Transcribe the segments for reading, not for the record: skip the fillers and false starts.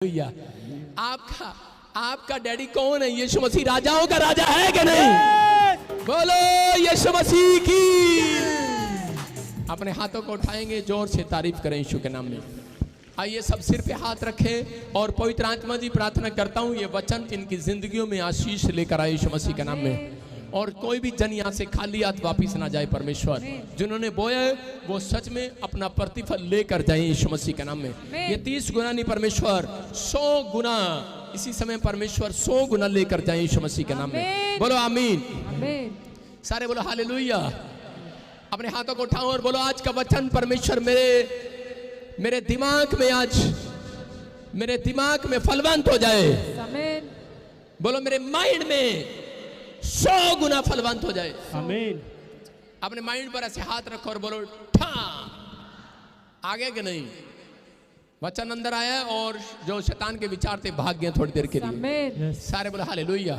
भैया आपका आपका डैडी कौन है? यीशु मसीह राजाओं का राजा है कि नहीं? बोलो यीशु मसीह की। अपने हाथों को उठाएंगे, जोर से तारीफ करें यीशु के नाम में। आइए सब सिर पे हाथ रखें और पवित्र आत्मा जी प्रार्थना करता हूँ ये वचन इनकी जिंदगियों में आशीष लेकर आए यीशु मसीह के नाम में। और कोई भी जन यहाँ से खाली हाथ वापिस ना जाए परमेश्वर। जिन्होंने बोया है वो सच में अपना प्रतिफल लेकर जाए यीशु मसीह के नाम में। ये 30 गुना नहीं परमेश्वर 100 गुना इसी समय परमेश्वर 100 गुना लेकर जाए यीशु मसीह के नाम में। बोलो आमीन। सारे बोलो हालेलुया। अपने हाथों को उठाओ और बोलो आज का वचन परमेश्वर मेरे दिमाग में फलवंत हो जाए। बोलो मेरे माइंड में 100 गुना फलवंत हो जाए। आमीन। अपने माइंड पर ऐसे हाथ रखो और बोलो ठा। आगे कि नहीं? वचन अंदर आया और जो शैतान के विचार थे भाग गए थोड़ी देर के लिए। सारे बोलो हालेलुया।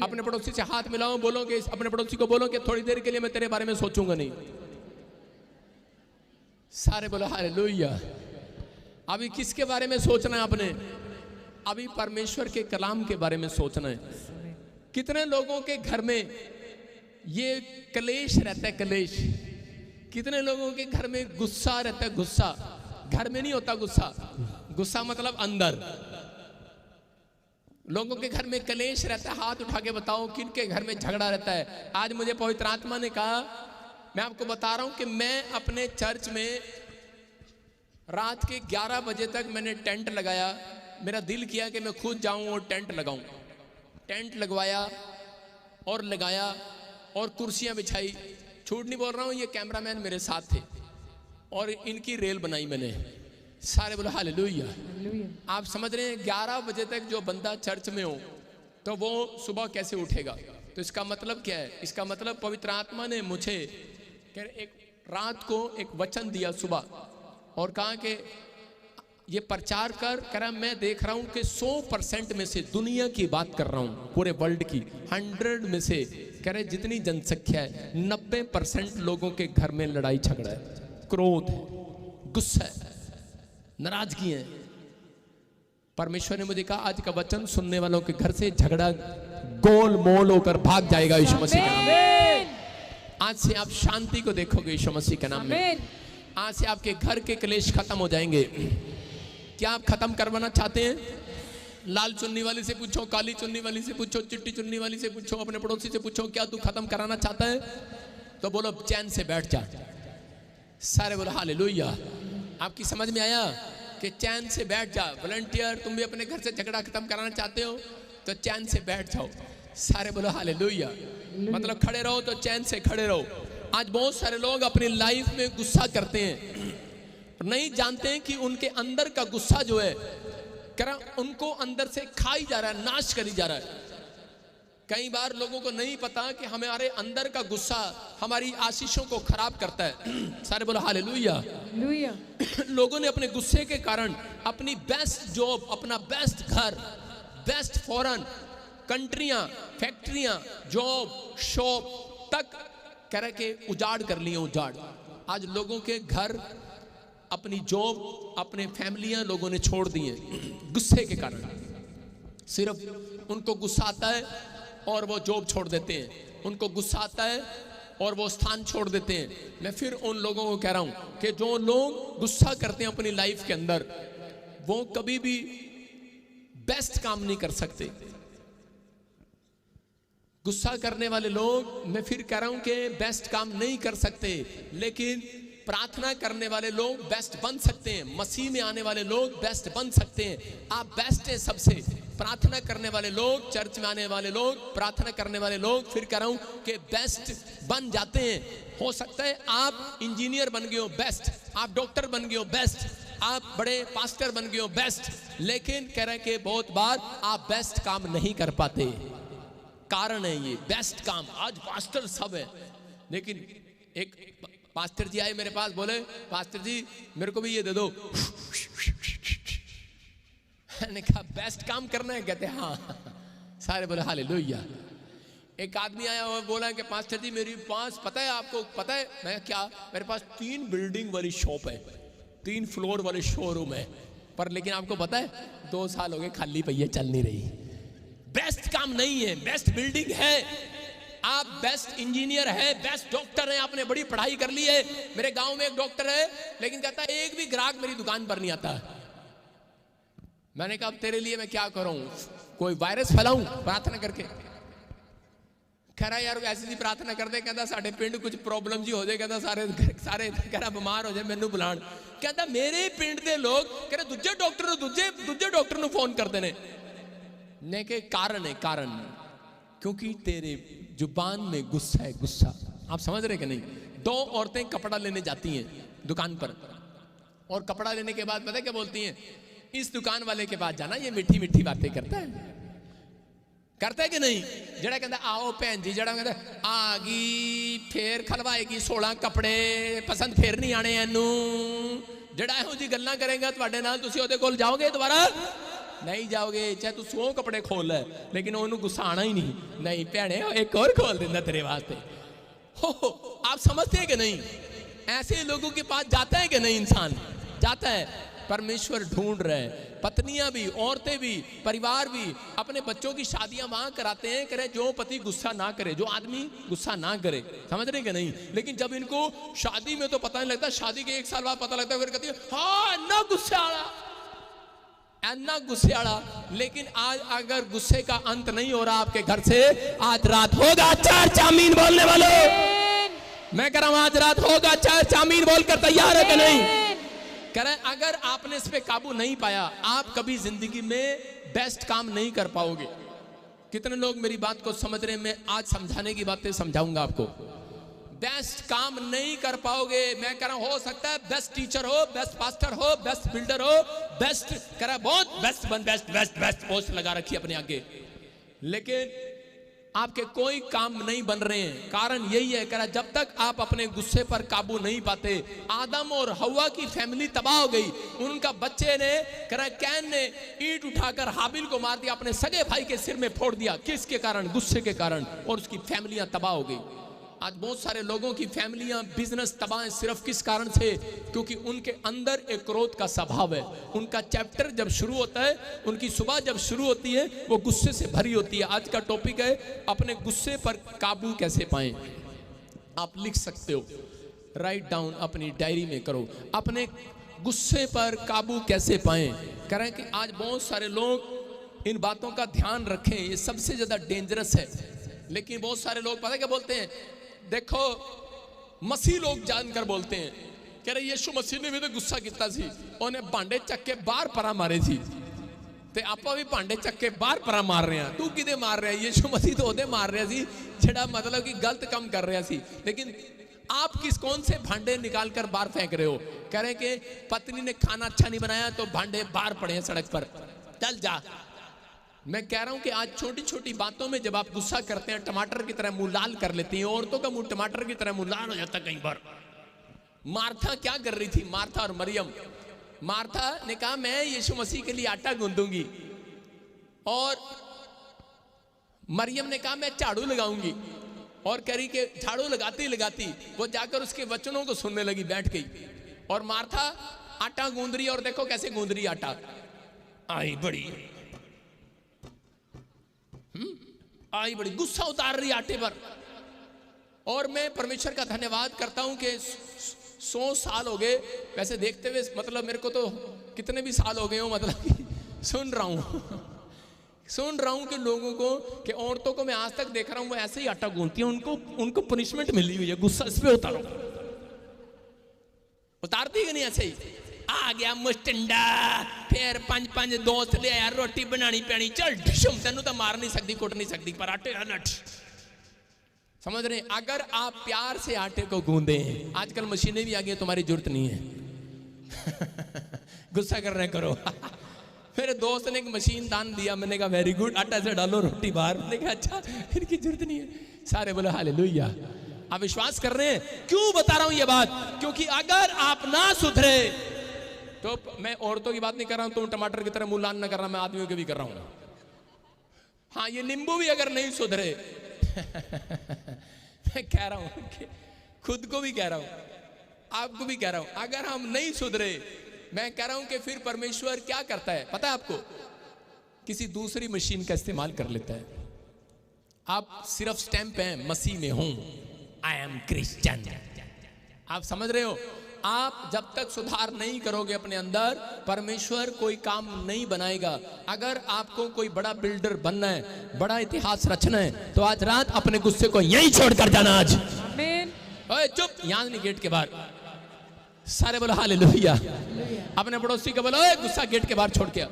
अपने पड़ोसी से हाथ मिलाओ, बोलो कि अपने पड़ोसी को बोलो कि थोड़ी देर के लिए मैं तेरे बारे में सोचूंगा नहीं। सारे बोलो हालेलुया। अभी किसके बारे में सोचना है आपने? अभी परमेश्वर के कलाम के बारे में सोचना है। कितने लोगों के घर में ये कलेश रहता है, कलेश। कितने लोगों के घर में गुस्सा रहता है, गुस्सा। घर में नहीं होता गुस्सा, गुस्सा मतलब अंदर। लोगों के घर में कलेश रहता है। हाथ उठा के बताओ किन के घर में झगड़ा रहता है। आज मुझे पवित्र आत्मा ने कहा, मैं आपको बता रहा हूं कि मैं अपने चर्च में रात के 11 बजे तक मैंने टेंट लगाया। मेरा दिल किया कि मैं खुद जाऊं और टेंट लगाऊं। टेंट लगवाया और लगाया और कुर्सियां बिछाई। झूठ नहीं बोल रहा हूं, ये कैमरामैन मेरे साथ थे और इनकी रेल बनाई मैंने। सारे बोलो हालेलुया। आप समझ रहे हैं 11 बजे तक जो बंदा चर्च में हो तो वो सुबह कैसे उठेगा? तो इसका मतलब क्या है? इसका मतलब पवित्र आत्मा ने मुझे एक रात को एक वचन दिया सुबह और कहा कि ये प्रचार कर रहा। मैं देख रहा हूं कि 100% में से दुनिया की बात कर रहा हूं, पूरे वर्ल्ड की 100 में से कह रहे जितनी जनसंख्या है 90% लोगों के घर में लड़ाई झगड़ा है, क्रोध है, गुस्सा है, नाराजगी है। परमेश्वर ने मुझे कहा आज का वचन सुनने वालों के घर से झगड़ा गोल मोल होकर भाग जाएगा यीशु मसीह के नाम में। आज से आप शांति को देखोगे यीशु मसीह के नाम में। आज से आपके घर के क्लेश खत्म हो जाएंगे। क्या आप खत्म करवाना चाहते हैं? लाल चुन्नी वाली से पूछो, काली चुन्नी वाली से पूछो, चिट्टी चुन्नी वाली से पूछो, अपने पड़ोसी से पूछो, क्या तू खत्म कराना चाहता है? तो बोलो चैन से बैठ जा। सारे बोलो हालेलुया। आपकी समझ में आया कि चैन से बैठ जा। वॉलंटियर तुम भी अपने घर से झगड़ा खत्म कराना चाहते हो तो चैन से बैठ जाओ। सारे बोलो हालेलुया। मतलब खड़े रहो तो चैन से खड़े रहो। आज बहुत सारे लोग अपनी लाइफ में गुस्सा करते हैं, नहीं जानते हैं कि उनके अंदर का गुस्सा जो है उनको अंदर से खाई जा रहा है, नाश करी जा रहा है। कई बार लोगों को नहीं पता कि हमारे अंदर का गुस्सा हमारी आशीषों को खराब करता है। सारे बोलो हालेलुया। लोगों ने अपने गुस्से के कारण अपनी बेस्ट जॉब, अपना बेस्ट घर, बेस्ट फॉरेन कंट्रियां, फैक्ट्रियां, जॉब, शॉप तक कह के उजाड़ कर लिए। उजाड़। आज लोगों के घर, अपनी जॉब, अपने फैमिलियां लोगों ने छोड़ दी हैं गुस्से के कारण। सिर्फ उनको गुस्सा आता है और वो जॉब छोड़ देते हैं। उनको गुस्सा आता है और वो स्थान छोड़ देते हैं। मैं फिर उन लोगों को कह रहा हूं कि जो लोग गुस्सा करते हैं अपनी लाइफ के अंदर वो कभी भी बेस्ट काम नहीं कर सकते। गुस्सा करने वाले लोग, मैं फिर कह रहा हूं कि बेस्ट काम नहीं कर सकते, लेकिन प्रार्थना करने वाले लोग बेस्ट बन सकते हैं। मसीह में आने वाले लोग बेस्ट बन सकते हैं। आप बेस्ट हैं सबसे। प्रार्थना करने वाले लोग, चर्च में आने वाले लोग, प्रार्थना करने वाले लोग, फिर कह रहा हूं कि बेस्ट बन जाते हैं। हो सकता है आप इंजीनियर बन गए हो, बेस्ट। आप डॉक्टर बन गए हो, बेस्ट। आप बड़े पास्टर बन गए हो, बेस्ट। लेकिन कह रहे कि बहुत बार आप बेस्ट काम नहीं कर पाते। कारण है ये बेस्ट काम। आज पास्टर सब है, लेकिन एक पास्टर जी आए मेरे पास, बोले पास्टर जी मेरे को भी ये दे दो। मैंने कहा बेस्ट काम करना है? कहते हाँ। सारे बोले हालेलुया। एक आदमी आया और बोला कि पास्टर जी मेरे पास, पता है आपको, पता है? मैं क्या, मेरे पास 3 बिल्डिंग वाली शॉप है, 3 फ्लोर वाले शोरूम है। पर लेकिन आपको पता है 2 साल हो गए खाली पई है, चल नहीं रही। बेस्ट काम नहीं है, बेस्ट बिल्डिंग है, आप बेस्ट इंजीनियर है, बेस्ट डॉक्टर है, आपने बड़ी पढ़ाई कर ली है। मेरे गांव में एक डॉक्टर है, लेकिन कहता है एक भी ग्राहक मेरी दुकान पर नहीं आता। मैंने कहा अब तेरे लिए मैं क्या करूं, कोई वायरस फैलाऊं प्रार्थना करके? कह रहा यार ऐसी प्रार्थना करते, कहता साढ़े पिंड कुछ प्रॉब्लम जी हो जाए, कहता सारे कह रहा बीमार हो जाए मैनू बुलाण। कहता मेरे पिंड के लोग कह रहे दूजे डॉक्टर ਨੂੰ फोन करते ने के कारण है, कारण क्योंकि तेरे जुबान में गुस्सा है, गुस्सा। आप समझ रहे कि नहीं? 2 औरतें कपड़ा लेने जाती हैं दुकान पर, और कपड़ा लेने के बाद पता क्या बोलती हैं, इस दुकान वाले के पास जाना, ये मीठी मीठी बातें करता है कि नहीं? जड़ा कहता आओ भैन जी, जड़ा कहता आ गई फिर खलवाएगी 16 कपड़े, पसंद फिर नहीं आने एनू। जड़ा ਇਹੋ जी गल्लां करेगा ਤੁਹਾਡੇ ਨਾਲ, ਤੁਸੀਂ ਉਹਦੇ ਕੋਲ ਜਾਓਗੇ ਦੁਬਾਰਾ? नहीं जाओगे, चाहे तू 100 कपड़े खोल है, लेकिन उन्होंने गुस्सा आना ही नहीं भैने एक और खोल देना तेरे वास्ते। हो आप समझते हैं कि नहीं? ऐसे लोगों के पास जाता है कि नहीं? इंसान जाता है। परमेश्वर ढूंढ रहे हैं, पत्नियां भी, औरतें भी, परिवार भी अपने बच्चों की शादियां वहां कराते हैं, करे जो पति गुस्सा ना करे, जो आदमी गुस्सा ना करे। समझ रहे कि नहीं? लेकिन जब इनको शादी में तो पता नहीं लगता, शादी के 1 साल बाद पता लगता है, फिर कहती है हाँ ना गुस्सा गुस्से वाला। लेकिन आज अगर गुस्से का अंत नहीं हो रहा आपके घर से, आज रात होगा 4 चामीन बोलने वालों, मैं कह रहा हूं आज रात होगा 4 चामीन बोलकर तैयार है कि नहीं? कह रहे अगर आपने इस पे काबू नहीं पाया, आप कभी जिंदगी में बेस्ट काम नहीं कर पाओगे। कितने लोग मेरी बात को समझ रहे हैं? मैं आज समझाने की बातें समझाऊंगा आपको। बेस्ट काम नहीं कर पाओगे। मैं कह रहा हूं हो सकता है बेस्ट टीचर हो, बेस्ट पास्टर हो, बेस्ट बिल्डर हो, बेस्ट कह रहा बहुत बेस्ट पोस्ट लगा रखी अपने आगे, लेकिन आपके कोई काम नहीं बन रहे हैं। कारण यही है, कह रहा जब तक आप अपने गुस्से पर काबू नहीं पाते। आदम और हवा की फैमिली तबाह हो गई। उनका बच्चे ने कह रहा कैन ने ईंट उठाकर हाबिल को मार दिया, अपने सगे भाई के सिर में फोड़ दिया। किसके कारण? गुस्से के कारण। और उसकी फैमिलियां तबाह हो गई। आज बहुत सारे लोगों की फैमिलियां, बिजनेस तबाह है। सिर्फ किस कारण से? क्योंकि उनके अंदर एक क्रोध का स्वभाव है। उनका चैप्टर जब शुरू होता है, उनकी सुबह जब शुरू होती है, वो गुस्से से भरी होती है। आज का टॉपिक है अपने गुस्से पर काबू कैसे पाएं। आप लिख सकते हो, राइट डाउन, अपनी डायरी में करो, अपने गुस्से पर काबू कैसे पाएं। करें कि आज बहुत सारे लोग इन बातों का ध्यान रखें, ये सबसे ज्यादा डेंजरस है। लेकिन बहुत सारे लोग पता क्या बोलते हैं? देखो मसीह लोग जानकर बोलते हैं, कह रहे यीशु मसीह ने भी तो गुस्सा किया सी, उन्हें भांडे चक के बाहर परा मारे सी, ते आपा भी भांडे चक के बाहर परा मार रहे हैं। तू किदे मार रहा है? यीशु मसीह तो ओदे मार रहा सी जेड़ा मतलब कि गलत काम कर रहा सी। लेकिन आप कौन से भांडे निकाल कर बाहर फेंक रहे हो? कह रहे कि पत्नी ने खाना अच्छा नहीं बनाया तो भांडे बाहर पड़े हैं सड़क पर, चल जा। मैं कह रहा हूं कि आज छोटी छोटी बातों में जब आप गुस्सा करते हैं, टमाटर की तरह मुंह लाल कर लेती हैं। औरतों का मुंह टमाटर की तरह मुंह लाल हो जाता है कई बार। मार्था क्या कर रही थी? मार्था और मरियम। मार्था ने कहा मैं यीशु मसीह के लिए आटा गूंदूंगी, और मरियम ने कहा मैं झाड़ू लगाऊंगी। और कह रही कि झाड़ू लगाती लगाती वो जाकर उसके वचनों को सुनने लगी, बैठ गई। और मार्था आटा गूंद रही, और देखो कैसे गूंद रही आटा। आई बड़ी गुस्सा उतार रही आटे पर। और मैं परमेश्वर का धन्यवाद करता हूं कि 100 साल हो गए वैसे देखते हुए, मतलब मेरे को तो कितने भी साल हो गए हो, मतलब कि सुन रहा हूं कि लोगों को, कि औरतों को मैं आज तक देख रहा हूं वो ऐसे ही आटा गूंथती हैं। उनको पनिशमेंट मिली हुई है, गुस्सा इस पे उतारती कि नहीं? ऐसे ही आ गया मुस्टंडा, फिर 5 दोस्त ले आया, रोटी बनानी पैनी, चल ढिशम, तेनू तो मार नहीं सकती, कुट नहीं सकती, पर आटे हलट। समझ रहे? अगर आप प्यार से आटे को गूंदे, आजकल मशीनें भी आ गई, तुम्हारी जरूरत नहीं है गुस्सा कर रहे करो मेरे दोस्त ने एक मशीन दान दिया, मैंने कहा वेरी गुड, आटा से डालो रोटी बाहर। मैंने कहा अच्छा, इनकी जरूरत नहीं है। सारे बोले हालेलुया। आप विश्वास कर रहे हैं? क्यों बता रहा हूं ये बात? क्योंकि अगर आप ना सुधरे, तो मैं औरतों की बात नहीं कर रहा हूं, तुम टमाटर की तरह मुंह लाल ना कर रहा, मैं आदमियों की भी कर रहा हूं। हाँ, ये नींबू भी अगर नहीं सुधरे मैं कह रहा हूं कि खुद को भी कह रहा हूं, आपको भी कह रहा हूं, अगर हम नहीं सुधरे मैं कह रहा हूं कि फिर परमेश्वर क्या करता है पता है आपको? किसी दूसरी मशीन का इस्तेमाल कर लेता है। आप सिर्फ स्टैंप हैं, मसीह में हूं, आई एम क्रिश्चियन। आप समझ रहे हो? आप जब तक सुधार नहीं करोगे अपने अंदर, परमेश्वर कोई काम नहीं बनाएगा। अगर आपको कोई बड़ा बिल्डर बनना है, बड़ा इतिहास रचना है, तो आज रात अपने गुस्से को यहीं छोड़कर जाना। आज आमीन। ओए चुप, यहां नहीं, गेट के बाहर। सारे बोलो हालेलुया। अपने पड़ोसी को बोलो, ओए गुस्सा गेट के बाहर छोड़ के आओ।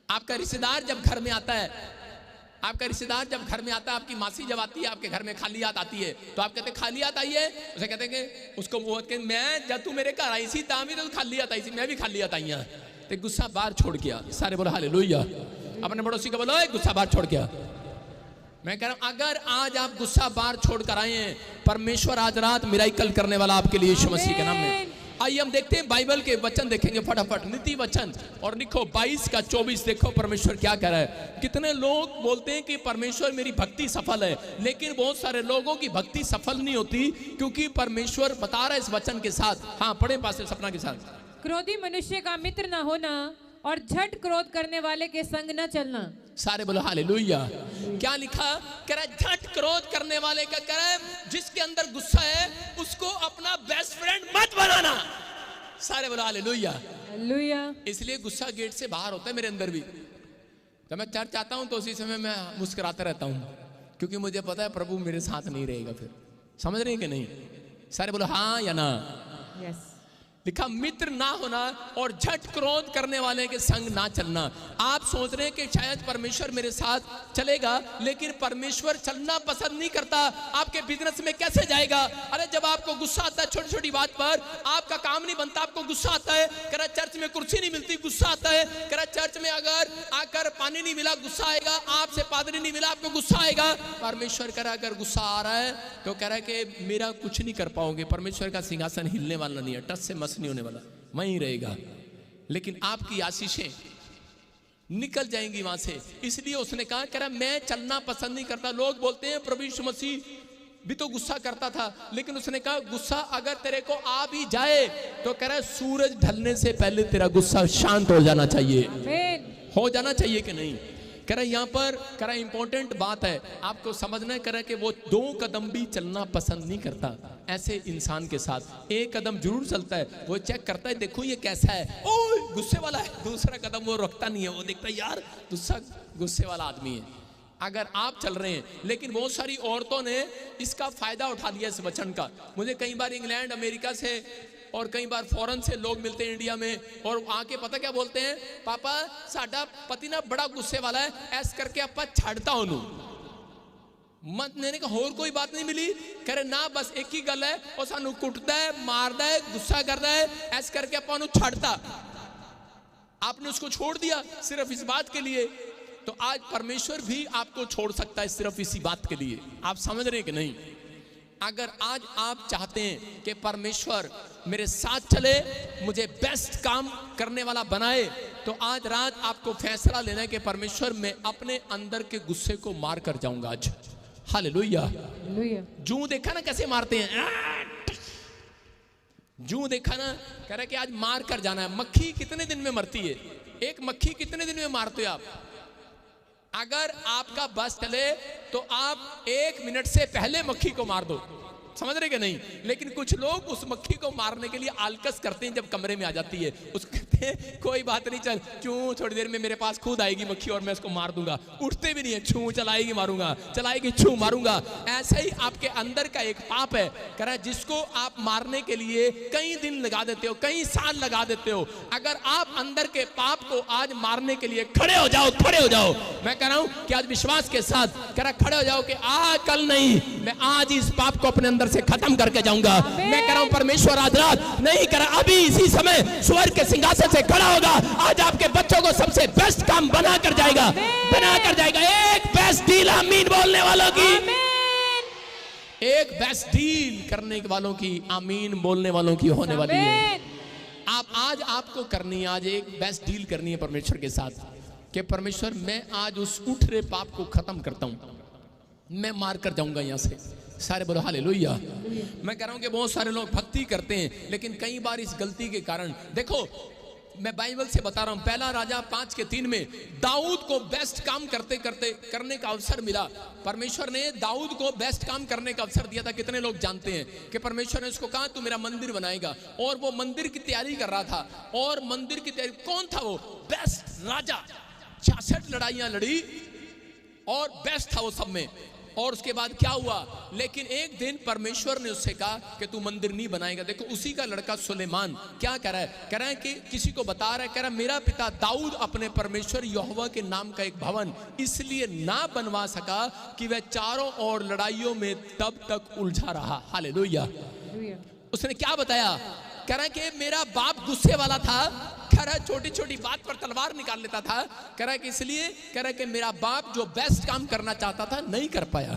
आपका रिश्तेदार जब घर में आता है, आपकी मासी जब आती है आपके घर में, खाली हाथ आती है, तो आप कहते खाली हाथ आई है? उसे कहते हैं कि उसको वो कहते मैं जब तू मेरे घर आई सी तामी तो खाली हाथ आई सी, मैं भी खाली हाथ आई हूं। तो गुस्सा बाहर छोड़ के आ। सारे बोलो हालेलुया। अपने पड़ोसी को बोलो, गुस्सा बाहर छोड़ के आ। मैं कह रहा हूं अगर आज आप गुस्सा बाहर छोड़ कर आए हैं, परमेश्वर आज रात मिराकल करने वाला आपके लिए यीशु मसीह के नाम में। आइए हम देखते हैं बाइबल के वचन देखेंगे फटाफट, नीति वचन। और लिखो 22 का 24, देखो परमेश्वर क्या कह रहा है। कितने लोग बोलते हैं कि परमेश्वर मेरी भक्ति सफल है, लेकिन बहुत सारे लोगों की भक्ति सफल नहीं होती, क्योंकि परमेश्वर बता रहा है इस वचन के साथ। हाँ पढ़े पास्टर सपना के साथ। क्रोधी मनुष्य का मित्र न होना और झट क्रोध करने वाले के संग न चलना। सारे बोलो हालेलुया। क्या लिखा? कह रहा है झट क्रोध करने वाले का, कह रहा है जिसके अंदर गुस्सा है उसको अपना बेस्ट फ्रेंड मत बनाना। सारे बोलो हालेलुया। हालेलुया। इसलिए गुस्सा गेट से बाहर होता है मेरे अंदर भी। जब मैं चर्च आता हूं तो उसी समय मैं मुस्कुराता रहता हूं, क्योंकि मुझे पता है प्रभु मेरे साथ नहीं रहेगा फिर। समझ रहे हैं कि नहीं? सारे बोलो हाँ या ना। यस। लिखा मित्र ना होना और झट क्रोध करने वाले के संग ना चलना। आप सोच रहे हैं कि शायद परमेश्वर मेरे साथ चलेगा, लेकिन परमेश्वर चलना पसंद नहीं करता। आपके बिजनेस में कैसे जाएगा? अरे जब आपको गुस्सा आता है छोटी छोटी बात पर, आपका काम नहीं बनता, आपको गुस्सा आता है। कह रहा चर्च में कुर्सी नहीं मिलती, गुस्सा आता है। कह रहा चर्च में अगर आकर पानी नहीं मिला, गुस्सा आएगा। आपसे पादरी नहीं मिला, आपको गुस्सा आएगा। परमेश्वर कह रहा अगर गुस्सा आ रहा है तो कह रहा है कि मेरा कुछ नहीं कर पाओगे। परमेश्वर का सिंहासन हिलने वाला नहीं है, टस से मस नहीं होने वाला, वहीं रहेगा। लेकिन आपकी आशीषें निकल जाएंगी वहां से। इसलिए उसने कहा, कह रहा मैं चलना पसंद नहीं करता। लोग बोलते हैं प्रभु यीशु मसीह भी तो गुस्सा करता था, लेकिन उसने कहा गुस्सा अगर तेरे को आ भी जाए तो कह रहा सूरज ढलने से पहले तेरा गुस्सा शांत हो जाना चाहिए। हो जाना चाहिए कि नहीं? कह रहा यहाँ पर कह रहा इंपॉर्टेंट बात है आपको समझना है। कह रहा कि वो 2 कदम भी चलना पसंद नहीं करता। ऐसे इंसान के साथ 1 कदम जरूर चलता है, वो चेक करता है देखो ये कैसा है, ओ गुस्से वाला है। दूसरा कदम वो रखता नहीं है, वो देखता है यार गुस्से वाला आदमी है। अगर आप चल रहे हैं, लेकिन बहुत सारी औरतों ने इसका फायदा उठा लिया इस वचन का। मुझे कई बार इंग्लैंड अमेरिका से और कई बार फॉरेन से लोग मिलते हैं इंडिया में, और आके पता क्या बोलते हैं, पापा साडा पति ना बड़ा गुस्से वाला है, ऐस करके आपा छड़ता ओनू मत ने का होर कोई बात नहीं मिली। करे ना बस एक ही गल है, और सानू कुटता है, मारदा है, गुस्सा करता है, ऐस करके आपा ओनू छड़ता। आपने उसको छोड़ दिया सिर्फ इस बात के लिए, तो आज परमेश्वर भी आपको छोड़ सकता है सिर्फ इसी बात के लिए। आप समझ रहे हैं कि नहीं? अगर आज आप चाहते हैं कि परमेश्वर मेरे साथ चले, मुझे बेस्ट काम करने वाला बनाए, तो आज रात आपको फैसला लेना है कि परमेश्वर मैं अपने अंदर के गुस्से को मार कर जाऊंगा आज। हालेलुया। जू देखा ना कैसे मारते हैं, जू देखा ना, कह रहा कि आज मार कर जाना है। मक्खी कितने दिन में मरती है? एक मक्खी कितने दिन में मारते हो आप? अगर आपका बस चले तो आप 1 मिनट से पहले मक्खी को मार दो। समझ रहे कि नहीं? लेकिन कुछ लोग उस मक्खी को मारने के लिए आलकस करते हैं जब कमरे में आ जाती है। उसको कहते हैं कोई बात नहीं, चल क्यों थोड़ी देर में मेरे पास खुद आएगी मक्खी और मैं उसको मार दूंगा। उठते भी नहीं है, छू चलाएगी मारूंगा, चलाएगी छू मारूंगा। ऐसे ही आपके अंदर का एक पाप है, कह रहा है जिसको आप मारने के लिए कई दिन लगा देते हो, कई साल लगा देते हो। अगर आप अंदर के पाप को आज मारने के लिए खड़े हो जाओ, खड़े हो जाओ। मैं कह रहा हूं कि आज विश्वास के साथ कह रहा खड़े हो जाओ कि आज कल नहीं, मैं आज इस पाप को अपने अंदर से खत्म करके जाऊंगा। मैं कह रहा हूं परमेश्वर आज रात नहीं कर रहा, अभी इसी समय स्वर्ग के सिंहासन से खड़ा होगा। आज आपके बच्चों को सबसे बेस्ट काम बना कर जाएगा, बना कर जाएगा। एक बेस्ट डील आमीन बोलने वालों की, एक बेस्ट डील करने वालों की, आमीन बोलने वालों की होने वाली है। आप आज आपको करनी है, आज एक बेस्ट डील करनी है परमेश्वर के साथ कि परमेश्वर मैं आज उस उठ रहे पाप को खत्म करता हूं। मैं मार कर जाऊंगा यहां से। सारे बोलो हालेलुया। मैं कह रहा हूं कि बहुत सारे लोग भक्ति करते हैं, लेकिन कई बार इस गलती के कारण, देखो मैं बाइबल से बता रहा हूं, पहला राजा 5:3 में दाऊद को बेस्ट काम करने का अवसर मिला। परमेश्वर ने दाऊद को बेस्ट काम करने का अवसर दिया था। कितने लोग जानते हैं कि परमेश्वर ने उसको कहा तू मेरा मंदिर बनाएगा, और वो मंदिर की तैयारी कर रहा था। और मंदिर की तैयारी, कौन था वो? बेस्ट राजा। 66 लड़ाइयां लड़ी और बेस्ट था वो सब में। और उसके बाद क्या हुआ? लेकिन एक दिन परमेश्वर ने उससे कहा कि तू मंदिर नहीं बनाएगा। देखो उसी का लड़का सुलेमान क्या कह रहा है? कह रहा है कि किसी को बता रहा है, कह रहा है मेरा पिता दाऊद अपने परमेश्वर यहोवा के नाम का एक भवन इसलिए ना बनवा सका कि वह चारों ओर लड़ाइयों में तब तक उलझा रहा। हालेलुया। उसने क्या बताया? कह रहा है कि मेरा बाप गुस्से वाला था। कह रहा है छोटी छोटी बात पर तलवार निकाल लेता था। कह रहा है कि इसलिए, कह रहा है कि मेरा बाप जो बेस्ट काम करना चाहता था नहीं कर पाया।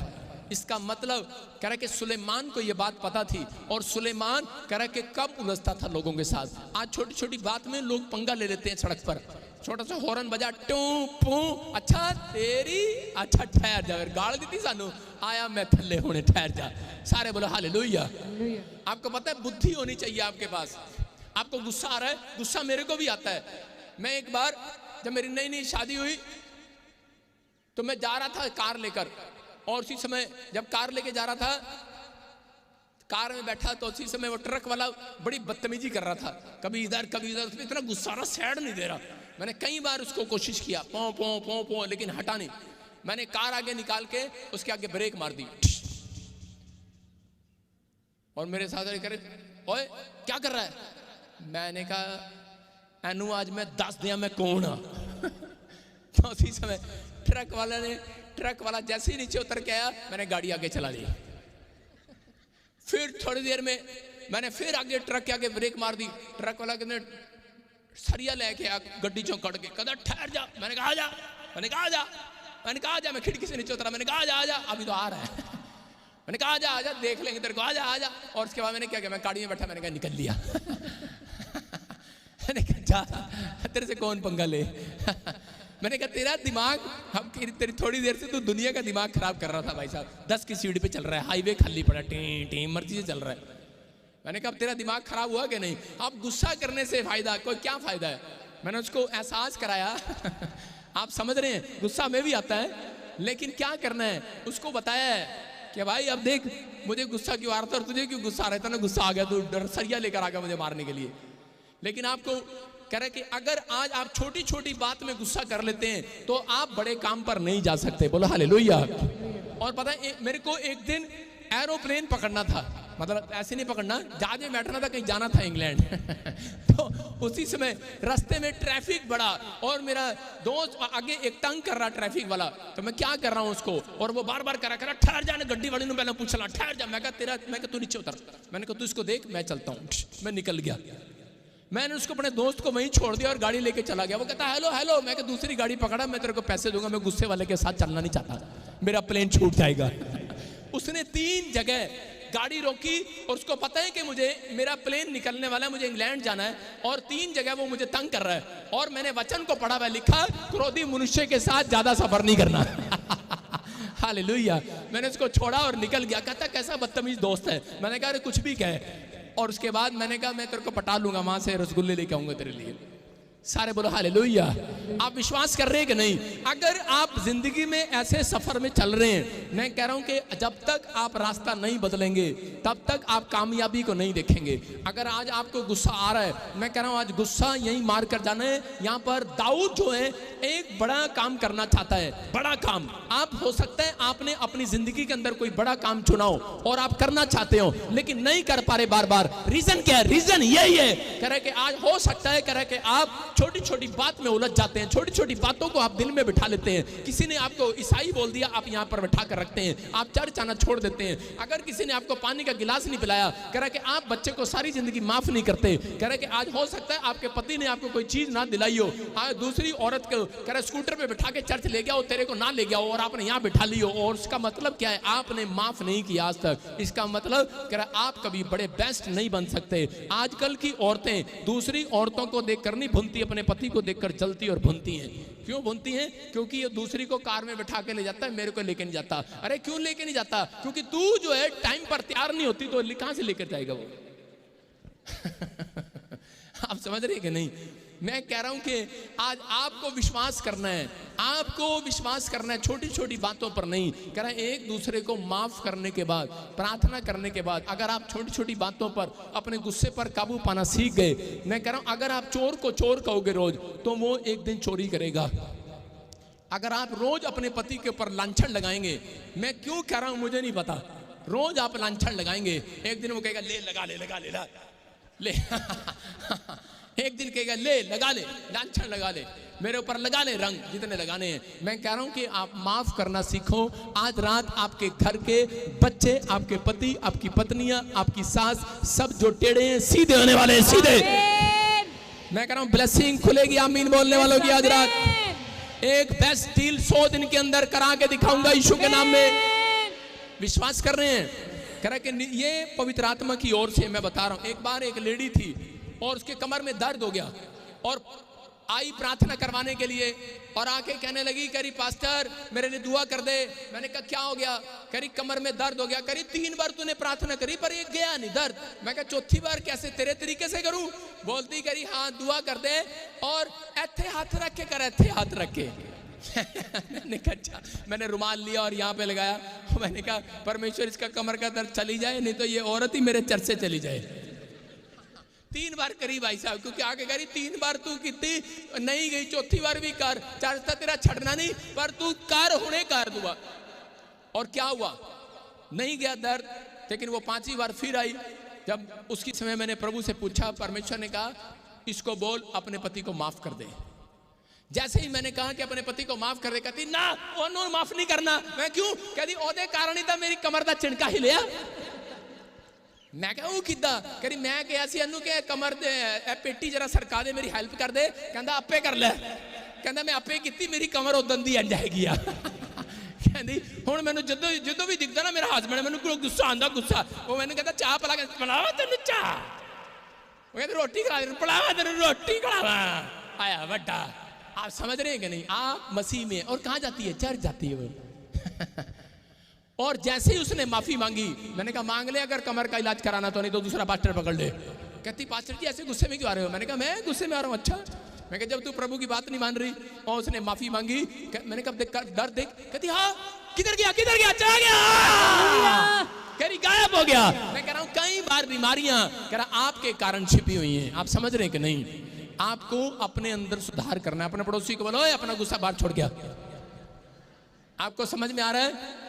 इसका मतलब कह रहा है कि सुलेमान को यह बात पता थी, और सुलेमान कह रहा है कि कब उलझता था लोगों के साथ। आज छोटी छोटी बात में लोग पंगा ले लेते हैं सड़क पर। छोटा सा हॉर्न बजा, टू पू, अच्छा तेरी, अच्छा ठहर जा, गाड़ दी थी सानू, आया मैं थल्ले होने, ठहर जा। सारे बोलो हालेलुया। आपको पता है बुद्धि होनी चाहिए आपके पास। आपको गुस्सा आ रहा है, गुस्सा मेरे को भी आता है। मैं एक बार जब मेरी नई नई शादी हुई तो मैं जा रहा था कार लेकर, और उसी समय जब कार लेके जा रहा था, कार में बैठा तो उसी समय वो ट्रक वाला बड़ी बदतमीजी कर रहा था, कभी इधर कभी उधर। इतना गुस्सा रहा, साइड नहीं दे रहा। मैंने कई बार उसको कोशिश किया, पौ पौ पौ पौ, लेकिन हटा नहीं। मैंने कार आगे निकाल के उसके आगे ब्रेक मार दी, और मेरे साथ करे, ओए क्या कर रहा है? मैंने कहा एनू आज मैं दस दिया मैं कौन हाँ। तो उसी समय ट्रक वाला जैसे ही नीचे उतर के आया, मैंने गाड़ी आगे चला ली। फिर थोड़ी देर में मैंने फिर आगे ट्रक के आगे ब्रेक मार दी। ट्रक वाला कहने सरिया लेके आ गड्डी चौक कट के, कहता ठहर जा। मैंने कहा आजा, मैंने कहा आजा, मैंने कहा आजा। मैं खिड़की से नीचे उतरा, मैंने कहा आजा आजा, अभी तो आ रहा है। मैंने कहा आजा आजा, देख लेंगे तेरे को, आजा आजा। और उसके बाद मैंने क्या किया, मैं गाड़ी में बैठा, मैंने कहा निकल लिया। मैंने कहा जा, तेरे से कौन पंगा ले। मैंने कहा तेरा दिमाग, हम तेरी थोड़ी देर से तू दुनिया का दिमाग खराब कर रहा था भाई साहब। 10 की स्पीड पे चल रहा है, हाईवे खाली पड़ा, टी टी मर्जी से चल रहा है। मैंने कहा अब तेरा दिमाग खराब हुआ कि नहीं? अब गुस्सा करने से फायदा, कोई क्या फायदा है? मैंने उसको एहसास कराया। आप समझ रहे हैं, गुस्सा में भी आता है, लेकिन क्या करना है उसको बताया है कि भाई अब देख मुझे गुस्सा क्यों आ रहा था और तुझे क्यों गुस्सा आ रहा था ना, गुस्सा आ गया तो डर सरिया लेकर आ गया मुझे मारने के लिए। लेकिन आपको कह रहे कि अगर आज आप छोटी छोटी बात में गुस्सा कर लेते हैं तो आप बड़े काम पर नहीं जा सकते। बोलो हालेलुया। और पता है मेरे को एक दिन एरोप्लेन पकड़ना था, मतलब ऐसे नहीं पकड़ना, जहाज में बैठना था, कहीं जाना था इंग्लैंड। तो उसी समय रास्ते में ट्रैफिक बढ़ा और मेरा दोस्त आगे एक तंग कर रहा ट्रैफिक वाला। तो मैं क्या कर रहा हूँ उसको, और वो बार बार करा ठहर जाने, गड्डी वाले ने पहले पूछ ला ठहर जा। मैं कहा तू नीचे उतर। मैंने कहा तू इसको देख, मैं चलता हूँ। मैं निकल गया। मैंने उसको अपने दोस्त को वहीं छोड़ दिया और गाड़ी लेके चला गया। वो कहता हेलो हेलो। मैं दूसरी गाड़ी पकड़ा, मैं तेरे को पैसे दूंगा, मैं गुस्से वाले के साथ चलना नहीं चाहता, मेरा प्लेन छूट जाएगा। उसने 3 जगह गाड़ी रोकी और उसको पता है कि मुझे मेरा प्लेन निकलने वाला है, मुझे इंग्लैंड जाना है, और 3 जगह वो मुझे तंग कर रहा है। और मैंने वचन को पढ़ा हुआ, लिखा क्रोधी मनुष्य के साथ ज्यादा सफर नहीं करना। हालेलुया। मैंने उसको छोड़ा और निकल गया। कहता कैसा बदतमीज दोस्त है। मैंने कहा अरे कुछ भी कहे। और उसके बाद मैंने कहा मैं तेरे को पटा लूंगा, वहां से रसगुल्ले लेके आऊंगा तेरे लिए। सारे बोलो हालेलुया। आप विश्वास कर रहे हैं कि नहीं? अगर आप जिंदगी में ऐसे सफर में चल रहे हैं, मैं कह रहा हूं कि जब तक आप रास्ता नहीं बदलेंगे तब तक आप कामयाबी को नहीं देखेंगे। अगर आज आपको गुस्सा आ रहा है, मैं कह रहा हूं आज गुस्सा यहीं मार कर जाना है। यहां पर दाऊद जो है एक बड़ा काम करना चाहता है, बड़ा काम। आप हो सकता है आपने अपनी जिंदगी के अंदर कोई बड़ा काम चुना हो और आप करना चाहते हो लेकिन नहीं कर पा रहे बार बार। रीजन क्या है? रीजन यही है, कह रहे कि आज हो सकता है, कह रहे कि आप छोटी छोटी बात में उलझ जाते हैं, छोटी छोटी बातों को आप दिल में बिठा लेते हैं। किसी ने आपको ईसाई बोल दिया, आप यहां पर बिठा कर रखते हैं, आप चर्च आना छोड़ देते हैं। अगर किसी ने आपको पानी का गिलास नहीं पिलाया, कह रहा कि आप बच्चे को सारी जिंदगी माफ नहीं करते। कह रहे कि आज हो सकता है आपके पति ने आपको कोई चीज ना दिलाई हो, आज दूसरी औरत को कह रहा स्कूटर पे बिठा के चर्च ले गया हो, तेरे को ना ले गया हो और आपने यहाँ बिठा लियो, और उसका मतलब क्या है? आपने माफ नहीं किया आज तक। इसका मतलब कह रहा आप कभी बड़े बेस्ट नहीं बन सकते। आजकल की औरतें दूसरी औरतों को देखकर नहीं भुनती, अपने पति को देखकर जलती और भुनती हैं। क्यों भुनती हैं? क्योंकि ये दूसरी को कार में बिठा के ले जाता है, मेरे को लेके नहीं जाता। अरे क्यों लेके नहीं जाता? क्योंकि तू जो है टाइम पर तैयार नहीं होती, तो कहां से लेकर जाएगा वो? आप समझ रहे कि नहीं? मैं कह रहा हूं कि आज आपको विश्वास करना है, आपको विश्वास करना है छोटी छोटी बातों पर नहीं। कह रहा है एक दूसरे को माफ करने के बाद, प्रार्थना करने के बाद, अगर आप छोटी छोटी बातों पर अपने गुस्से पर काबू पाना सीख गए, मैं कह रहा हूं अगर आप चोर को चोर कहोगे रोज, तो वो एक दिन चोरी करेगा। अगर आप रोज अपने पति के ऊपर लांछन लगाएंगे, मैं क्यों कह रहा हूं मुझे नहीं पता, रोज आप लांछन लगाएंगे, एक दिन वो कहेगा ले लगा ले लगा ले ले एक दिन कहेगा ले लगा ले, लांछन लगा ले, मेरे ऊपर लगा ले रंग जितने लगाने हैं। मैं कह रहा हूं कि आप माफ करना सीखो। आज रात आपके घर के बच्चे, आपके पति, आपकी पत्नियां, आपकी सास, सब जो टेढ़े हैं सीधे होने वाले हैं, सीधे। मैं कह रहा हूं ब्लेसिंग खुलेगी आमीन बोलने वालों की। आज रात एक बेस्ट डील 100 दिन के अंदर करा के दिखाऊंगा यीशु के नाम में। विश्वास कर रहे हैं? कह रहा कि ये पवित्र आत्मा की ओर से मैं बता रहा हूं। एक बार एक लेडी थी और उसके कमर में दर्द हो गया और आई प्रार्थना करवाने के लिए और आके कहने लगी, करी पास्टर मेरे लिए दुआ कर दे। मैंने कहा क्या हो गया? करी कमर में दर्द हो गया। करी 3 बार तूने प्रार्थना करी पर ये गया नहीं दर्द। मैं कहा चौथी बार कैसे, तेरे तरीके से करूं? बोलती करी हाँ दुआ कर दे और ऐथे हाथ रख के कर, ऐथे हाथ रख के। मैंने कहा अच्छा। मैंने रुमाल लिया और यहाँ पे लगाया। मैंने कहा परमेश्वर इसका कमर का दर्द चली जाए, नहीं तो ये औरत ही मेरे चर्च से चली जाए। 3 बार करी भाई साहब, क्योंकि आगे करी 3 बार तू कितनी नहीं गई, चौथी बार भी कर, चर्च था तेरा छड़ना नहीं, पर तू कर होने कर दुआ। और क्या हुआ? नहीं गया दर्द, लेकिन वो 5वीं बार फिर आई। जब उसकी समय मैंने प्रभु से पूछा, परमेश्वर ने कहा इसको बोल अपने पति को माफ कर दे। जैसे ही मैंने कहा कि अपने पति को माफ कर दे, कहती ना ओनू माफ नहीं करना। मैं क्यों? कहती ओदे कारण ही था मेरी कमर का चिणका ही लिया। मैं क्या वो किदा? करी मैं कहा सी अनु के कमर दे पेटी जरा सरका दे, मेरी हेल्प कर दे। कहता आपे कर ले। कहता मैं आपे की, मेरी कमर उदन दी अड़ जाएगी। कहती हुण मैनू जो भी दिखता ना मेरा हसबैंड, मैनू गुस्सा आंदा गुस्सा। वो मैंने कहता चाह पिला के पिलावा तेन चाह, वो कहते रोटी खिला दे, पिलावा तेन रोटी खिलावा। आया बड्डा। आप समझ रहे हैं कि नहीं? आप मसीह में और कहाँ जाती है? चर्च जाती है वो। और जैसे ही उसने माफी मांगी, मैंने कहा मांग ले अगर कमर का इलाज कराना तो, नहीं तो दूसरा पास्टर पकड़ ले। कहती पास्टर जी ऐसे गुस्से में क्यों आ रहे हो? मैंने कहा मैं गुस्से में आ रहा हूँ। अच्छा। मैं कहा जब तू प्रभु की बात नहीं मान रही। और उसने माफी मांगी। मैंने कहा देख डर देख। कहती हाँ किधर गया किधर गया? चला गया। कह रही गायब हो गया। मैं कह रहा हूँ कई बार बीमारियां कह रहा आपके कारण छिपी हुई हैं। आप समझ रहे हैं कि नहीं? आपको अपने अंदर सुधार करना है। अपने पड़ोसी को बोलो अपना गुस्सा बाहर छोड़ गया। आपको समझ में आ रहा है?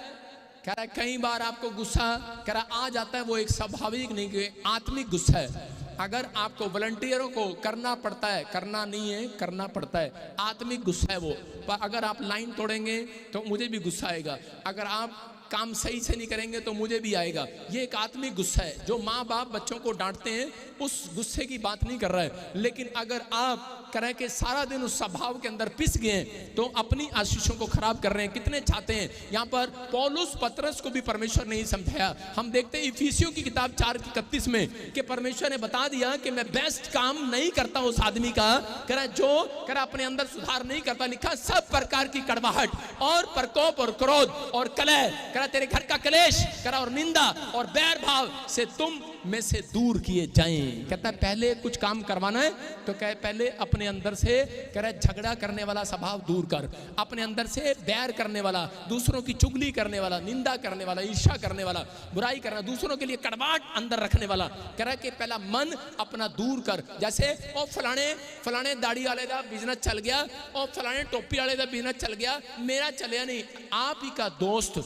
कह रहा है कई बार आपको गुस्सा कह रहा आ जाता है, वो एक स्वाभाविक नहीं कि आत्मिक गुस्सा है। अगर आपको वॉलंटियरों को करना पड़ता है, करना नहीं है करना पड़ता है, आत्मिक गुस्सा है वो। पर अगर आप लाइन तोड़ेंगे तो मुझे भी गुस्सा आएगा, अगर आप काम सही से नहीं करेंगे तो मुझे भी आएगा। ये एक आत्मिक गुस्सा है। जो माँ बाप बच्चों को डांटते हैं उस गुस्से की बात नहीं कर रहा है। लेकिन अगर आप करें कि सारा दिन उस स्वभाव के अंदर पिस गए तो अपनी आशीषों को खराब कर रहे हैं। कितने चाहते हैं? यहाँ पर पौलुस पतरस को भी परमेश्वर ने ही समझाया। हम देखते हैं इफिसियों की किताब 4:31 में कि परमेश्वर ने बता दिया कि मैं बेस्ट काम नहीं करता उस आदमी का, कह जो कह अपने अंदर सुधार नहीं करता। लिखा सब प्रकार की कड़वाहट और प्रकोप और क्रोध और कलह, कह तेरे घर का कलेश करा और निंदा और बैर भाव से तुम में से दूर किए जाएं। कहता है पहले कुछ काम करवाना है तो कह पहले अपने अंदर से कह रहा झगड़ा करने वाला स्वभाव दूर कर, अपने अंदर से बैर करने वाला, दूसरों की चुगली करने वाला, निंदा करने वाला, ईर्ष्या करने वाला, बुराई करना, दूसरों के लिए कड़वाहट अंदर रखने वाला, कह रहा कि पहला मन अपना दूर कर। जैसे ओ फलाने दाढ़ी वाले का बिजनेस चल गया, और फलाने टोपी वाले का बिजनेस चल गया, मेरा चलिया नहीं। आप ही का दोस्त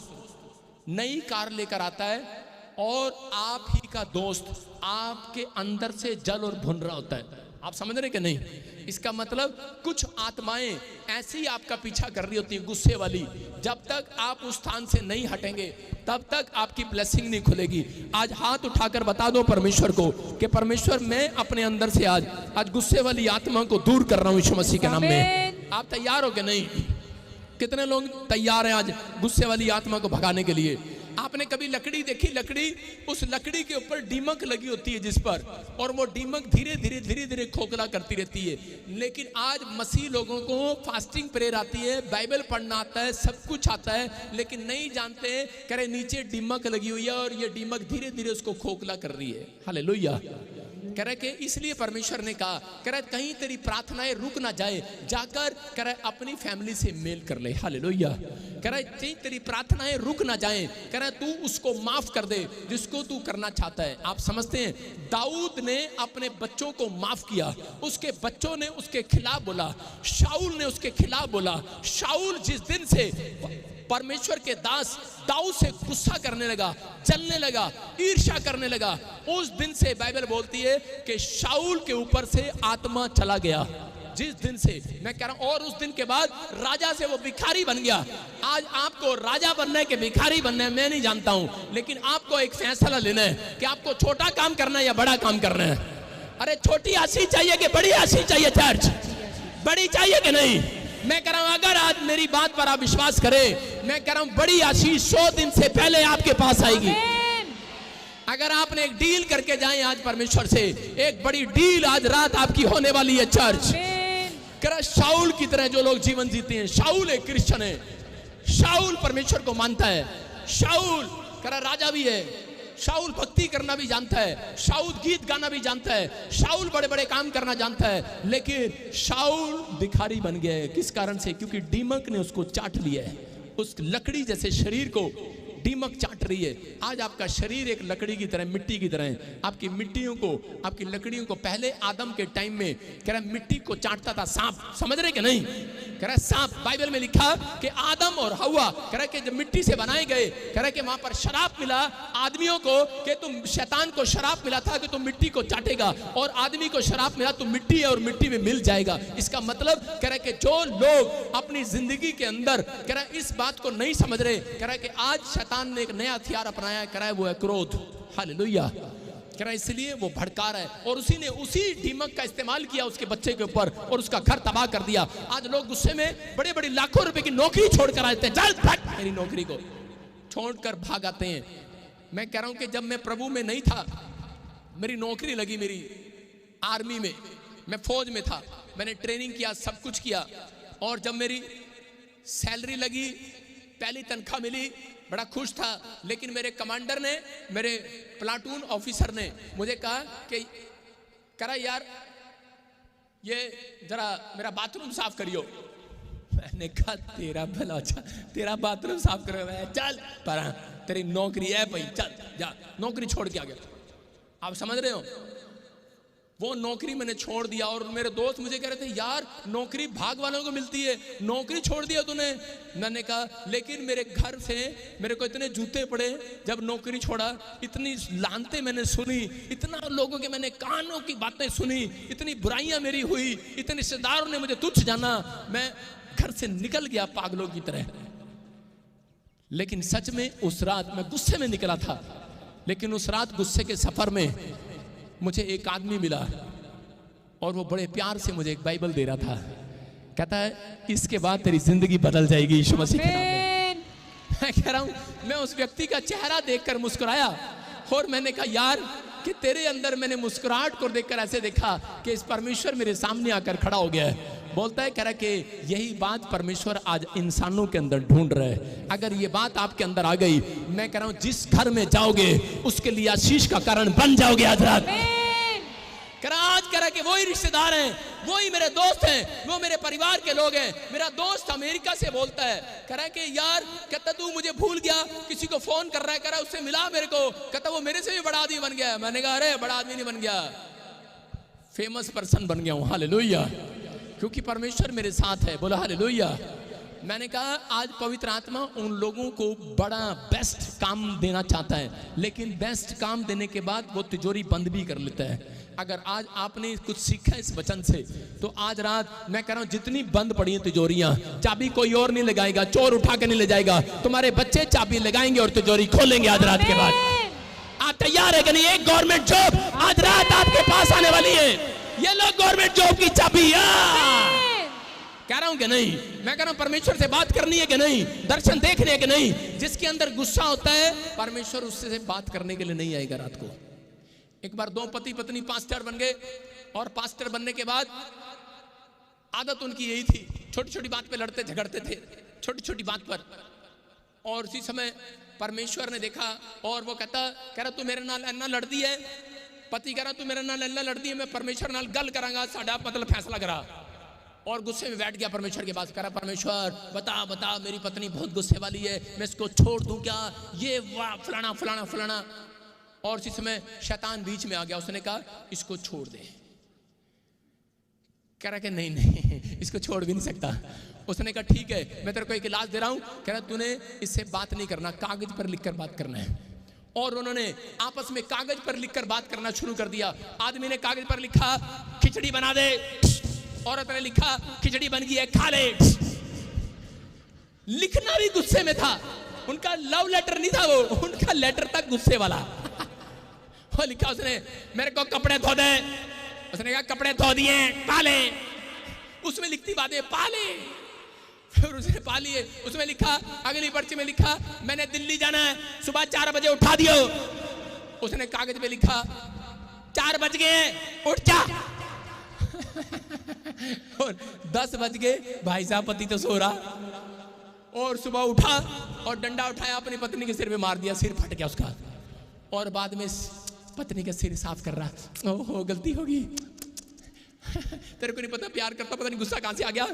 नई कार लेकर आता है और आप ही का दोस्त आपके अंदर से जल और भुन रहा होता है। आप समझ रहे कि नहीं? इसका मतलब कुछ आत्माएं ऐसी आपका पीछा कर रही होती है गुस्से वाली। जब तक आप उस स्थान से नहीं हटेंगे तब तक आपकी ब्लेसिंग नहीं खुलेगी। आज हाथ उठाकर बता दो परमेश्वर को कि परमेश्वर मैं अपने अंदर से आज गुस्से वाली आत्मा को दूर कर रहा हूं यीशु मसीह के नाम में। आप तैयार हो कि नहीं? कितने लोग तैयार हैं आज गुस्से वाली आत्मा को भगाने के लिए? आपने कभी लकड़ी देखी? लकड़ी, उस लकड़ी के ऊपर दीमक लगी होती है जिस पर, और वो दीमक धीरे धीरे खोखला करती रहती है। लेकिन आज मसीह लोगों को फास्टिंग प्रेयर आती है, बाइबल पढ़ना आता है, सब कुछ आता है, लेकिन नहीं जानते कह रहे नीचे दीमक लगी हुई है और ये दीमक धीरे धीरे उसको खोखला कर रही है। हालेलुया। कह रहे कि इसलिए परमेश्वर ने कहा, कह रहे कहीं तेरी प्रार्थनाएं रुक ना जाए, जाकर कह रहे अपनी फैमिली से मेल कर ले। हालेलुया। कह रहे कहीं तेरी प्रार्थनाएं रुक ना जाए, कह रहे तू उसको माफ कर दे जिसको तू करना चाहता है। आप समझते हैं, दाऊद ने अपने बच्चों को माफ किया, उसके बच्चों ने उसके खिलाफ बोला, शाऊल ने उसके खिलाफ बोला। शाऊल जिस दिन से परमेश्वर के दास दाऊद से गुस्सा करने लगा, जलने लगा, ईर्ष्या करने लगा, उस दिन से बाइबल बोलती है कि शाऊल के ऊपर से आत्मा चला गया। जिस दिन से मैं कह रहा हूं, और उस दिन के बाद राजा से वो भिखारी बन गया। आज आपको राजा बनना है कि भिखारी बनना है मैं नहीं जानता हूं, लेकिन आपको एक फैसला लेना है कि आपको छोटा काम करना है या बड़ा काम करना है। अरे छोटी आशीष चाहिए कि बड़ी आशीष चाहिए? चर्च बड़ी चाहिए कि नहीं? मैं कह रहा हूं, अगर आज मेरी बात पर आप विश्वास करें, मैं कह रहा हूं बड़ी आशीष 100 दिन से पहले आपके पास आएगी। अगर आपने एक डील करके जाए आज परमेश्वर से, एक बड़ी डील आज रात आपकी होने वाली है। चर्च कह शाऊल की तरह जो लोग जीवन जीते हैं, शाऊल एक क्रिश्चियन है, शाऊल परमेश्वर को मानता है, शाऊल कह राजा भी है, शाऊल भक्ति करना भी जानता है, शाऊल गीत गाना भी जानता है, शाऊल बड़े बड़े काम करना जानता है, लेकिन शाऊल भिखारी बन गया है। किस कारण से? क्योंकि दीमक ने उसको चाट लिया है। उस लकड़ी जैसे शरीर को दीमक चाट रही है। आज आपका शरीर एक लकड़ी की तरह, मिट्टी की तरह है। आपकी मिट्टियों को, आपकी लकड़ियों को पहले आदम के टाइम में कह रहा मिट्टी को चाटता था सांप। समझ रहे कि नहीं? कह रहा सांप, बाइबल में लिखा कि आदम और हवा कह रहा कि जब मिट्टी से बनाए गए, कह रहा कि वहां पर शराब मिला आदमियों को कि तुम, शैतान को शराब मिला था कि तुम मिट्टी को चाटेगा, और आदमी को शराब मिला तुम मिट्टी है और मिट्टी में मिल जाएगा। इसका मतलब कह रहा कि जो लोग अपनी जिंदगी के अंदर कह रहा इस बात को नहीं समझ रहे, कह रहा कि आज शैतान ने एक नया हथियार अपनाया, कह रहा है वो है क्रोध। हालेलुया। कह रहा इसलिए वो भड़का रहा है, और उसी दीमक का इस्तेमाल किया उसके बच्चे के ऊपर और उसका घर तबाह कर दिया। आज लोग गुस्से में बड़े बड़े लाखों रुपए की नौकरी छोड़कर आते हैं, चल भाग, मेरी नौकरी को छोड़कर भाग आते हैं। मैं कह रहा हूं कि जब मैं प्रभु में नहीं था, मेरी नौकरी लगी, मेरी आर्मी में, मैं फौज में था, मैंने ट्रेनिंग किया, सब कुछ किया, और जब मेरी सैलरी लगी, पहली तनख्वाह मिली, बड़ा खुश था। लेकिन मेरे कमांडर ने, मेरे प्लाटून ऑफिसर ने मुझे कहा कि करा यार ये जरा मेरा बाथरूम साफ करियो। मैंने कहा तेरा भला, अच्छा तेरा बाथरूम साफ करो? मैं चल पर तेरी नौकरी है भाई, चल जा। नौकरी छोड़ के आ गया। आप समझ रहे हो? वो नौकरी मैंने छोड़ दिया, और मेरे दोस्त मुझे कह रहे थे यार नौकरी भाग वालों को मिलती है, नौकरी छोड़ दिया तूने। मैंने कहा लेकिन मेरे घर से मेरे को इतने जूते पड़े जब नौकरी छोड़ा, इतनी लानते मैंने सुनी, इतना लोगों के मैंने कानों की बातें सुनी, इतनी बुराइयां मेरी हुई, इतने रिश्तेदारों ने मुझे तुच्छ जाना, मैं घर से निकल गया पागलों की तरह। लेकिन सच में उस रात मैं गुस्से में निकला था, लेकिन उस रात गुस्से के सफर में मुझे एक आदमी मिला, और वो बड़े प्यार से मुझे एक बाइबल दे रहा था। कहता है इसके बाद तेरी जिंदगी बदल जाएगी यीशु मसीह के नाम में। मैं कह रहा हूं, मैं उस व्यक्ति का चेहरा देखकर मुस्कुराया, और मैंने कहा यार कि तेरे अंदर मैंने मुस्कुराहट को देखकर ऐसे देखा कि इस परमेश्वर मेरे सामने आकर खड़ा हो गया है। बोलता है, कह रहा कि यही बात परमेश्वर आज इंसानों के अंदर ढूंढ रहा है। अगर ये बात आपके अंदर आ गई, मैं कह रहा हूं जिस घर में जाओगे उसके लिए आशीष का कारण बन जाओगे। आज रात आज कह रहा कि वही रिश्तेदार हैं, वही मेरे दोस्त हैं, वो मेरे परिवार के लोग हैं। मेरा दोस्त अमेरिका से बोलता है, कह रहा है कि यार कहता तू मुझे भूल गया, किसी को फोन कर रहा है, कह रहा उससे मिला मेरे को, कहता वो मेरे से भी बड़ा आदमी बन गया। मैंने कहा अरे बड़ा आदमी नहीं बन गया, फेमस पर्सन बन गया हूं। हालेलुया, क्योंकि परमेश्वर मेरे साथ है। बोला हालेलुया। मैंने कहा आज पवित्र आत्मा उन लोगों को बड़ा बेस्ट काम देना चाहता है, लेकिन बेस्ट काम देने के बाद वो तिजोरी बंद भी कर लेता है। अगर आज आपने कुछ सीखा इस वचन से, तो आज रात मैं कह रहा हूं जितनी बंद पड़ी हैं तिजोरियां, चाबी कोई और नहीं लगाएगा, चोर उठा के नहीं ले जाएगा, तुम्हारे बच्चे चाबी लगाएंगे और तिजोरी खोलेंगे आज रात के बाद। आप तैयार है कि नहीं? एक गवर्नमेंट जॉब आज रात आपके पास आने वाली है। ये लो गवर्नमेंट जॉब की चाबी। कह रहा हूं कि नहीं? मैं कह रहा हूं परमेश्वर से बात करनी है कि नहीं? दर्शन देखने है कि नहीं? जिसके अंदर गुस्सा होता है परमेश्वर उससे से बात करने के लिए नहीं आएगा रात को। एक बार 2 पति पत्नी पास्टर बन गए और पास्टर बनने के बाद आदत उनकी यही थी, छोटी छोटी बात पे लड़ते झगड़ते थे, छोटी छोटी बात पर। और उसी समय परमेश्वर ने देखा और वो कह रहा तू मेरे नाल इन्ना लड़दी है, पति कह रहा तू मेरे नाल इन्ना लड़दी है, मैं परमेश्वर नाल गल करांगा, साडा मतलब फैसला करा। और गुस्से में बैठ गया परमेश्वर के पास, कह रहा परमेश्वर बता बता मेरी पत्नी बहुत गुस्से वाली है, मैं इसको छोड़ दूं क्या? ये वाह फलाना फलाना फलाना। और उसी समय शैतान बीच में आ गया, उसने कहा इसको छोड़ दे। कह रहा कि नहीं नहीं इसको छोड़ भी नहीं सकता। उसने कहा ठीक है मैं तेरे को एक इलाज दे रहा हूं। कह रहा तूने इससे बात नहीं करना, कागज पर लिखकर बात करना है। और उन्होंने आपस में कागज पर लिखकर बात करना शुरू कर दिया। आदमी ने कागज पर लिखा खिचड़ी बना दे, औरत ने लिखा खिचड़ी बन गई है खा ले। लिखना भी गुस्से में था, उनका लव लेटर नहीं था वो, उनका लेटर था गुस्से वाला। वो लिखा उसने मेरे को कपड़े धो दे, उसने कहा कपड़े धो दिए पाले। उसमें लिखती बातें पाले, फिर उसने पा लिए। उसमें लिखा अगली पर्ची में लिखा मैंने दिल्ली जाना है, सुबह 4 बजे उठा दियो। उसने कागज पे लिखा 4 बज गए उठ जा। और 10 बज गए, भाई साहब पति तो सो रहा। और सुबह उठा और डंडा उठाया अपनी पत्नी के सिर में मार दिया, सिर फट गया उसका। और बाद में पत्नी का सिर साफ कर रहा, ओहो गलती होगी, तेरे को नहीं पता प्यार करता, पता नहीं गुस्सा कहां से आ गया।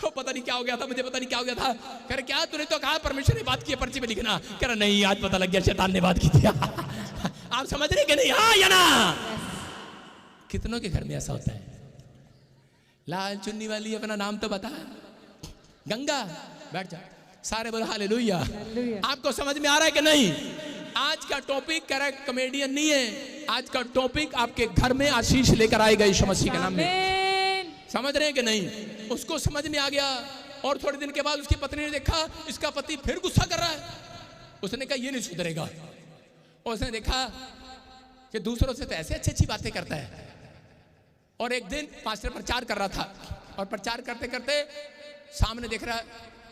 वो पता नहीं क्या हो गया था, मुझे पता नहीं क्या हो गया था। कह रहे क्या तूने तो कहा परमेश्वर ने बात की है पर्ची पे लिखना। कह रहा नहीं आज पता लग गया शैतान ने बात की थी। आप समझ रहे कि नहीं? हाँ या ना? कितनों के घर में ऐसा होता है? लाल चुन्नी वाली अपना नाम तो बता, गंगा बैठ जा, सारे बोलो हालेलुया। आपको समझ में आ रहा है कि नहीं? आज का टॉपिक कह रहा है कॉमेडियन नहीं है, आज का टॉपिक आपके घर में आशीष लेकर आएगा यीशु मसीह के नाम में। समझ रहे हैं कि नहीं? उसको समझ में आ गया। और थोड़े दिन के बाद उसकी पत्नी ने देखा इसका पति फिर गुस्सा कर रहा है। उसने कहा ये नहीं सुधरेगा। और उसने देखा कि दूसरों से तो ऐसे अच्छी अच्छी बातें करता है। और एक दिन पास्टर प्रचार कर रहा था और प्रचार करते करते सामने देख रहा है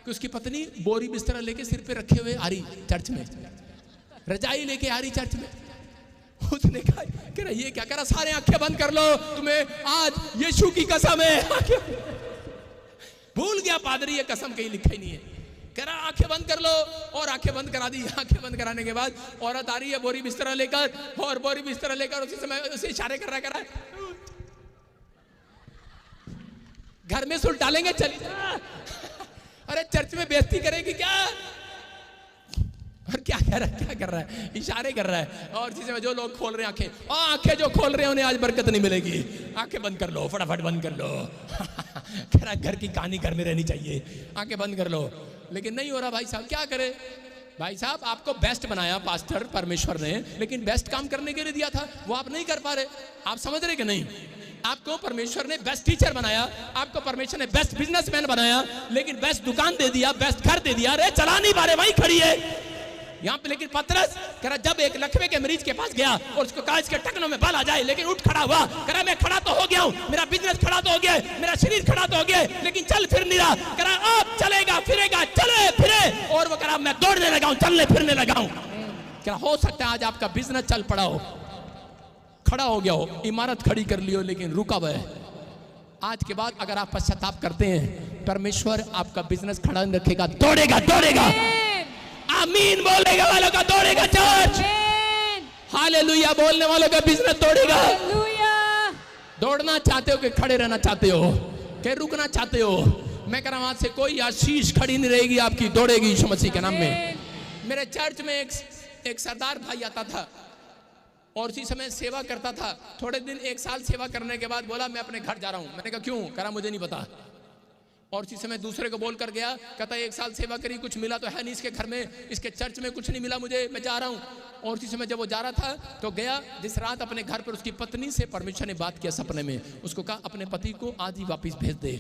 कि उसकी पत्नी बोरी बिस्तरा लेके सिर पे रखे हुए आ रही चर्च में, रजाई लेके आ रही चर्च में। उसने कहा कि ये क्या करा, सारे आंखें बंद कर लो, तुम्हें आज यीशु की कसम है। भूल गया पादरी ये कसम कहीं लिखा ही नहीं है। कह रहा आंखें बंद कर लो, और आंखें बंद करा दी। आंखें बंद कराने के बाद औरत आ रही है बोरी बिस्तरा लेकर, और बोरी बिस्तरा लेकर उसी समय उसे इशारे कर रहा है घर में सुल डालेंगे चली जा। अरे चर्च में बेइज्जती करेगी क्या? और क्या कर रहा है? इशारे कर रहा है। और इसी समय जो लोग खोल रहे हैं आंखें, आंखें जो खोल रहे हैं उन्हें आज बरकत नहीं मिलेगी। आंखें बंद कर लो, फटाफट बंद कर लो। कह रहा घर की कहानी घर में रहनी चाहिए, आंखें बंद कर लो। लेकिन नहीं हो रहा भाई साहब, क्या करे? भाई साहब आपको बेस्ट बनाया पास्टर परमेश्वर ने, लेकिन बेस्ट काम करने के लिए दिया था, वो आप नहीं कर पा रहे। आप समझ रहे कि नहीं? आपको परमेश्वर ने बेस्ट टीचर बनाया, आपको परमेश्वर ने बेस्ट बिजनेसमैन बनाया, लेकिन बेस्ट दुकान दे दिया, बेस्ट घर दे दिया। अरे चला नहीं पा रहे, वही खड़ी है यहाँ पे। लेकिन पतरस कह रहा जब एक लकवे के मरीज के पास गया और उसको कहा इसके टखनों में बाल आ जाए, लेकिन उठ खड़ा हुआ। कह रहा मैं खड़ा तो हो गया हूँ, मेरा बिजनेस खड़ा तो हो गया, मेरा शरीर खड़ा तो हो गया, लेकिन चल फिर नहीं रहा। कह रहा अब चलेगा फिरेगा, चले फिरे। और वो कह रहा मैं दौड़ने लगा हूँ, चलने फिरने लगा हूँ। कह रहा हो सकता है आज आपका बिजनेस चल पड़ा हो, खड़ा हो गया हो, इमारत खड़ी कर ली हो, लेकिन रुका हुआ है। आज के बाद अगर आप पश्चाताप करते हैं, परमेश्वर आपका बिजनेस खड़ा नहीं रखेगा, दौड़ेगा दौड़ेगा। आमीन बोलेगा वालों का दौड़ेगा चर्च। हालेलुया बोलने वालों का बिजनेस दौड़ेगा। दौड़ना चाहते हो कि खड़े रहना चाहते हो कि रुकना चाहते हो? मैं कह रहा हूं आज से कोई आशीष खड़ी नहीं रहेगी आपकी, दौड़ेगी यीशु मसीह के नाम में। मेरे चर्च में एक सरदार भाई आता था और उसी समय सेवा करता था। थोड़े दिन 1 साल सेवा करने के बाद बोला मैं अपने घर जा रहा हूं। मैंने कहा क्यों? कह रहा मुझे नहीं पता। और उसी समय दूसरे को बोल कर गया, कहता 1 साल सेवा करी, कुछ मिला तो है नहीं इसके घर में, इसके चर्च में कुछ नहीं मिला मुझे, मैं जा रहा हूं। और उसी समय जब वो जा रहा था तो गया, जिस रात अपने घर पर उसकी पत्नी से परमेश्वर ने बात किया सपने में, उसको कहा अपने पति को आज ही वापिस भेज दे।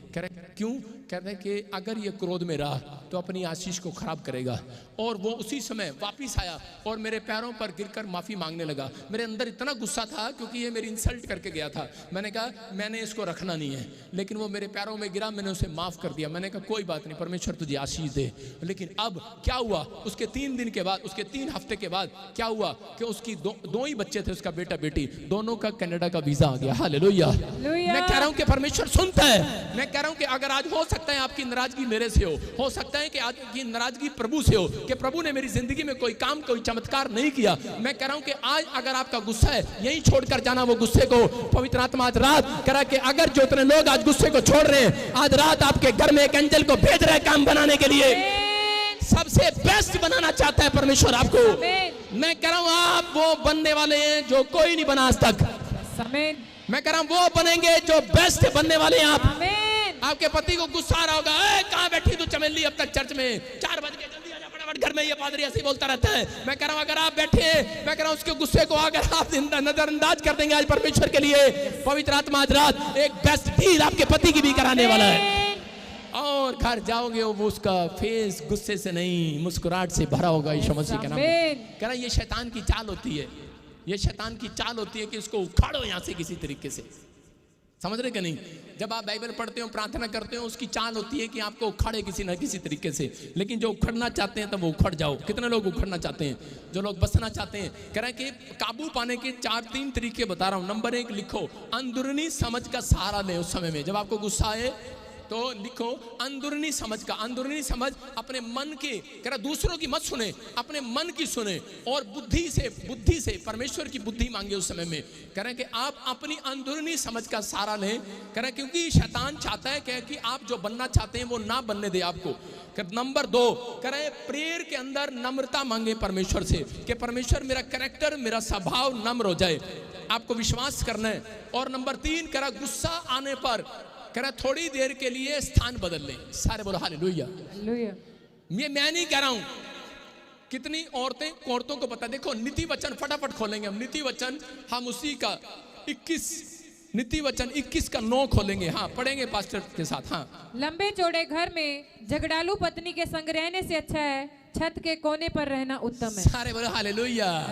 कह रहे क्यों? कह रहे कि अगर ये क्रोध में रहा तो अपनी आशीष को खराब करेगा। और वो उसी समय वापिस आया और मेरे पैरों पर गिरकर माफ़ी मांगने लगा। मेरे अंदर इतना गुस्सा था क्योंकि ये मेरी इंसल्ट करके गया था। मैंने कहा मैंने इसको रखना नहीं है, लेकिन वो मेरे पैरों में गिरा, मैंने उसे माफ़ कर दिया। मैंने कहा कोई बात नहीं, परमेश्वर तुझे आशीष दे। लेकिन अब क्या हुआ, उसके 3 दिन के बाद, उसके 3 हफ्ते के बाद क्या हुआ कि उसकी दो ही बच्चे थे, उसका बेटा बेटी, दोनों का कनाडा का वीज़ा आ गया। हालेलुया। मैं कह रहा हूँ कि परमेश्वर सुनता है। मैं कह रहा हूँ कि अगर आज हो सकता है आपकी नाराजगी मेरे से हो सकता है कि आज की नाराजगी प्रभु से हो कि प्रभु ने मेरी जिंदगी में कोई काम, कोई चमत्कार नहीं किया। मैं कह रहा हूं कि आज अगर आपका गुस्सा है, यही छोड़कर जाना वो गुस्से को। पवित्र आत्मा आज रात करा कि अगर जो इतने लोग आज गुस्से को छोड़ रहे हैं, आज रात आपके घर में एक एंजल को भेज रहा है काम बनाने के लिए। सबसे बेस्ट बनाना चाहता है परमेश्वर आपको। मैं कह रहा हूं आप वो बनने वाले हैं जो कोई नहीं बना आज तक। मैं कह रहा हूं वो बनेंगे जो बेस्ट बनने वाले हैं आप। आपके पति को गुस्सा आ रहा होगा, कहां बैठी तू चमेली अब तक चर्च में, 4 बज गए, जल्दी आजा फटाफट घर में, ये पादरी ऐसे बोलता रहता है। मैं कह रहा हूं अगर आप बैठे, मैं कह रहा हूं उसके गुस्से को अगर आप नजरअंदाज कर देंगे आज परमेश्वर के लिए, पवित्र आत्मा आज रात एक बेस्ट डील आपके पति की भी कराने वाला है। और घर जाओगे वो उसका फेस गुस्से से नहीं, मुस्कुराहट से भरा होगा यीशु मसीह के नाम में। कह रहा ये शैतान की चाल होती है, ये शैतान की चाल होती है कि उसको उखाड़ो यहां से किसी तरीके से। समझ रहे कि नहीं? जब आप बाइबल पढ़ते हो, प्रार्थना करते हो, उसकी चाल होती है कि आपको उखाड़े किसी न किसी तरीके से। लेकिन जो उखड़ना चाहते हैं तब वो उखड़ जाओ। कितने लोग उखड़ना चाहते हैं? जो लोग बसना चाहते हैं, कह रहे हैं कि काबू पाने के 3 तरीके बता रहा हूं। नंबर 1 लिखो, अंदरूनी समझ का सहारा लें। उस समय में जब आपको गुस्सा आए तो लिखो अंदरूनी समझ का। अंदरूनी समझ अपने मन की, कह रहा दूसरों की मत सुने, अपने मन की सुने और बुद्धि से परमेश्वर की बुद्धि मांगे उस समय में। कह रहे हैं कि आप अपनी अंदरूनी समझ का सहारा लें। कह रहे हैं क्योंकि शैतान चाहता है कि आप जो बनना चाहते हैं वो ना बनने दे आपको। नंबर 2 कह रहे हैं प्रेयर के अंदर नम्रता मांगे परमेश्वर से कि परमेश्वर मेरा कैरेक्टर, मेरा स्वभाव नम्र हो जाए। आपको विश्वास करना है। और नंबर 3 कह रहा गुस्सा आने पर कह रहा थोड़ी देर के लिए स्थान बदल लें। सारे बोलो हालेलुया। मैं नहीं कह रहा हूं, कितनी औरतों को पता। देखो नीति वचन फटाफट खोलेंगे हम। नीति वचन हम उसी का 21 का 9 खोलेंगे। हाँ पढ़ेंगे पास्टर के साथ। हाँ, लंबे चौड़े घर में झगड़ालू पत्नी के संग रहने से अच्छा है छत के कोने पर रहना उत्तम है। सारे बोलो हालेलुया।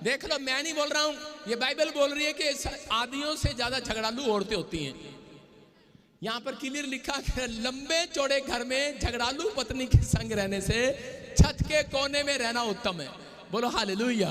देख लो, मैं नहीं बोल रहा हूं, ये बाइबल बोल रही है कि आदियों से ज्यादा झगड़ालू औरतें होती हैं। यहां पर क्लियर लिखा है लंबे चौड़े घर में झगड़ालू पत्नी के संग रहने से छत के कोने में रहना उत्तम है। बोलो हालेलुया।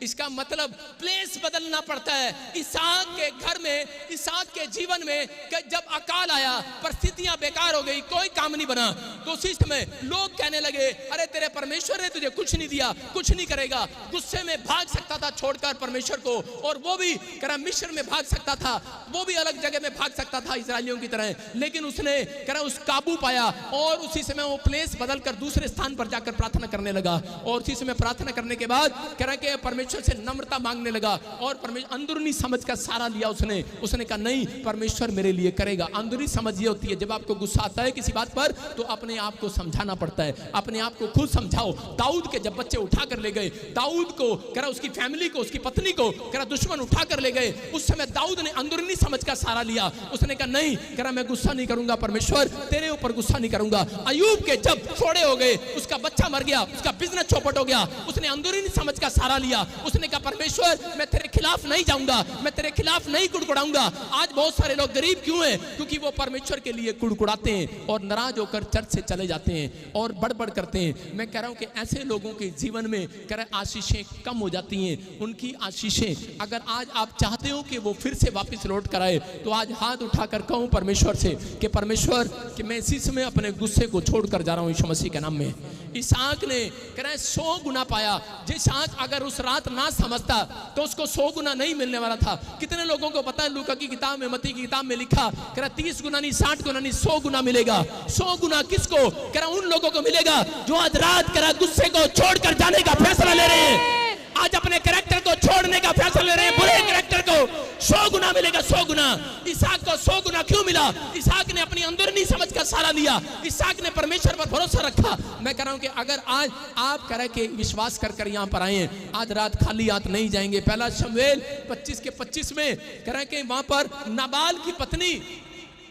इसका मतलब प्लेस बदलना पड़ता है। इसहाक के घर में, इसहाक के जीवन में जब अकाल आया, परिस्थितियां बेकार हो गई, कोई काम नहीं बना, तो उसी समय लोग कहने लगे अरे तेरे परमेश्वर ने तुझे कुछ नहीं दिया, कुछ नहीं करेगा। गुस्से में भाग सकता था छोड़कर परमेश्वर को, और वो भी करा मिस्र में भाग सकता था, वो भी अलग जगह में भाग सकता था इस्राएलियों की तरह। लेकिन उसने करा उस काबू पाया और उसी समय वो प्लेस बदलकर दूसरे स्थान पर जाकर प्रार्थना करने लगा। और उसी समय प्रार्थना करने के बाद कह रहा कि परमेश्वर से नम्रता मांगने लगा और परमेश्वर अंदरूनी समझ का सहारा लिया। उसने कहा नहीं, परमेश्वर मेरे लिए करेगा। अंदरूनी समझ ये होती है जब आपको गुस्सा आता है किसी बात पर तो अपने आप को समझाना पड़ता है, अपने आप को खुद समझाओ। दाऊद के जब बच्चे उठा कर ले गए, दाऊद को कह रहा उसकी फैमिली को, उसकी पत्नी को कह रहा दुश्मन उठा कर ले गए, उस समय दाऊद ने अंदरूनी समझ का सहारा लिया। उसने कहा नहीं, कह रहा मैं गुस्सा नहीं करूंगा परमेश्वर, तेरे ऊपर गुस्सा नहीं करूंगा। अय्यूब के जब फोड़े हो गए, उसका बच्चा मर गया, उसका बिजनेस चौपट हो गया, उसने अंदरूनी समझ का सहारा लिया। उसने कहा परमेश्वर मैं तेरे खिलाफ नहीं जाऊंगा, मैं तेरे खिलाफ नहीं कुड़कुड़ाऊंगा। आज बहुत सारे लोग गरीब क्यों हैं? क्योंकि वो परमेश्वर के लिए कुड़कुड़ाते हैं और नाराज होकर चर्च से चले जाते हैं और बड़बड़ करते हैं। मैं कह रहा हूं कि ऐसे लोगों के जीवन में कह रहा आशीषें कम हो जाती हैं। उनकी आशीषें अगर आज आप चाहते हो कि वो फिर से वापस लौट कर आए तो आज हाथ उठाकर कहूं परमेश्वर से कि परमेश्वर कि मैं इसी समय अपने गुस्से को छोड़कर जा रहा हूं यीशु मसीह के नाम में। इसहाक ने कह रहा है 100 गुना पाया। इसहाक अगर उस रात ना समझता तो उसको 100 गुना नहीं मिलने वाला था। कितने लोगों को पता है लूका की किताब में, मत्ती की किताब में लिखा कह रहा 30 गुना नहीं, 60 गुना नहीं, 100 गुना मिलेगा। 100 गुना किसको? कह रहा उन लोगों को मिलेगा जो आज रात कह रहा गुस्से को छोड़कर जाने का फैसला ले रहे हैं, आज अपने कैरेक्टर को छोड़ने का फैसला ले रहे हैं, बुरे कैरेक्टर को। 100 गुना मिलेगा, 100 गुना। इसहाक को 100 गुना क्यों मिला? इसहाक ने अपनी अंदरूनी समझ का सहारा लिया, इसहाक ने परमेश्वर पर भरोसा रखा। मैं कह रहा हूं कि अगर आज आप कह रहे कि विश्वास कर कर यहां पर आए हैं, आज रात खाली हाथ नहीं जाएंगे। पहला शमूएल 25 के 25 में कह रहे कि वहां पर नाबाल की पत्नी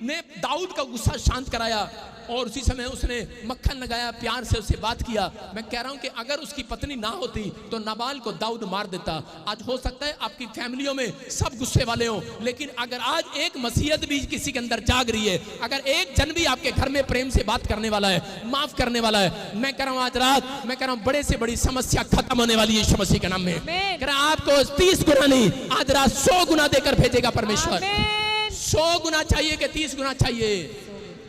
ने दाऊद का गुस्सा शांत कराया और उसी समय उसने मक्खन लगाया, प्यार से उससे बात किया। मैं कह रहा हूं कि अगर उसकी पत्नी ना होती तो नाबाल को दाऊद मार देता। आज हो सकता है आपकी फैमिलियों में सब गुस्से वाले हो, लेकिन अगर आज एक मसीहत भी किसी के अंदर जाग रही है, अगर एक जन भी आपके घर में प्रेम से बात करने वाला है, माफ करने वाला है, मैं कह रहा हूं आज रात मैं कह रहा हूं बड़े से बड़ी समस्या खत्म होने वाली है यीशु मसीह के नाम में। कह रहा आपको 30 गुना नहीं, आज रात 100 गुना देकर भेजेगा परमेश्वर। 100 गुना चाहिए कि 30 गुना चाहिए?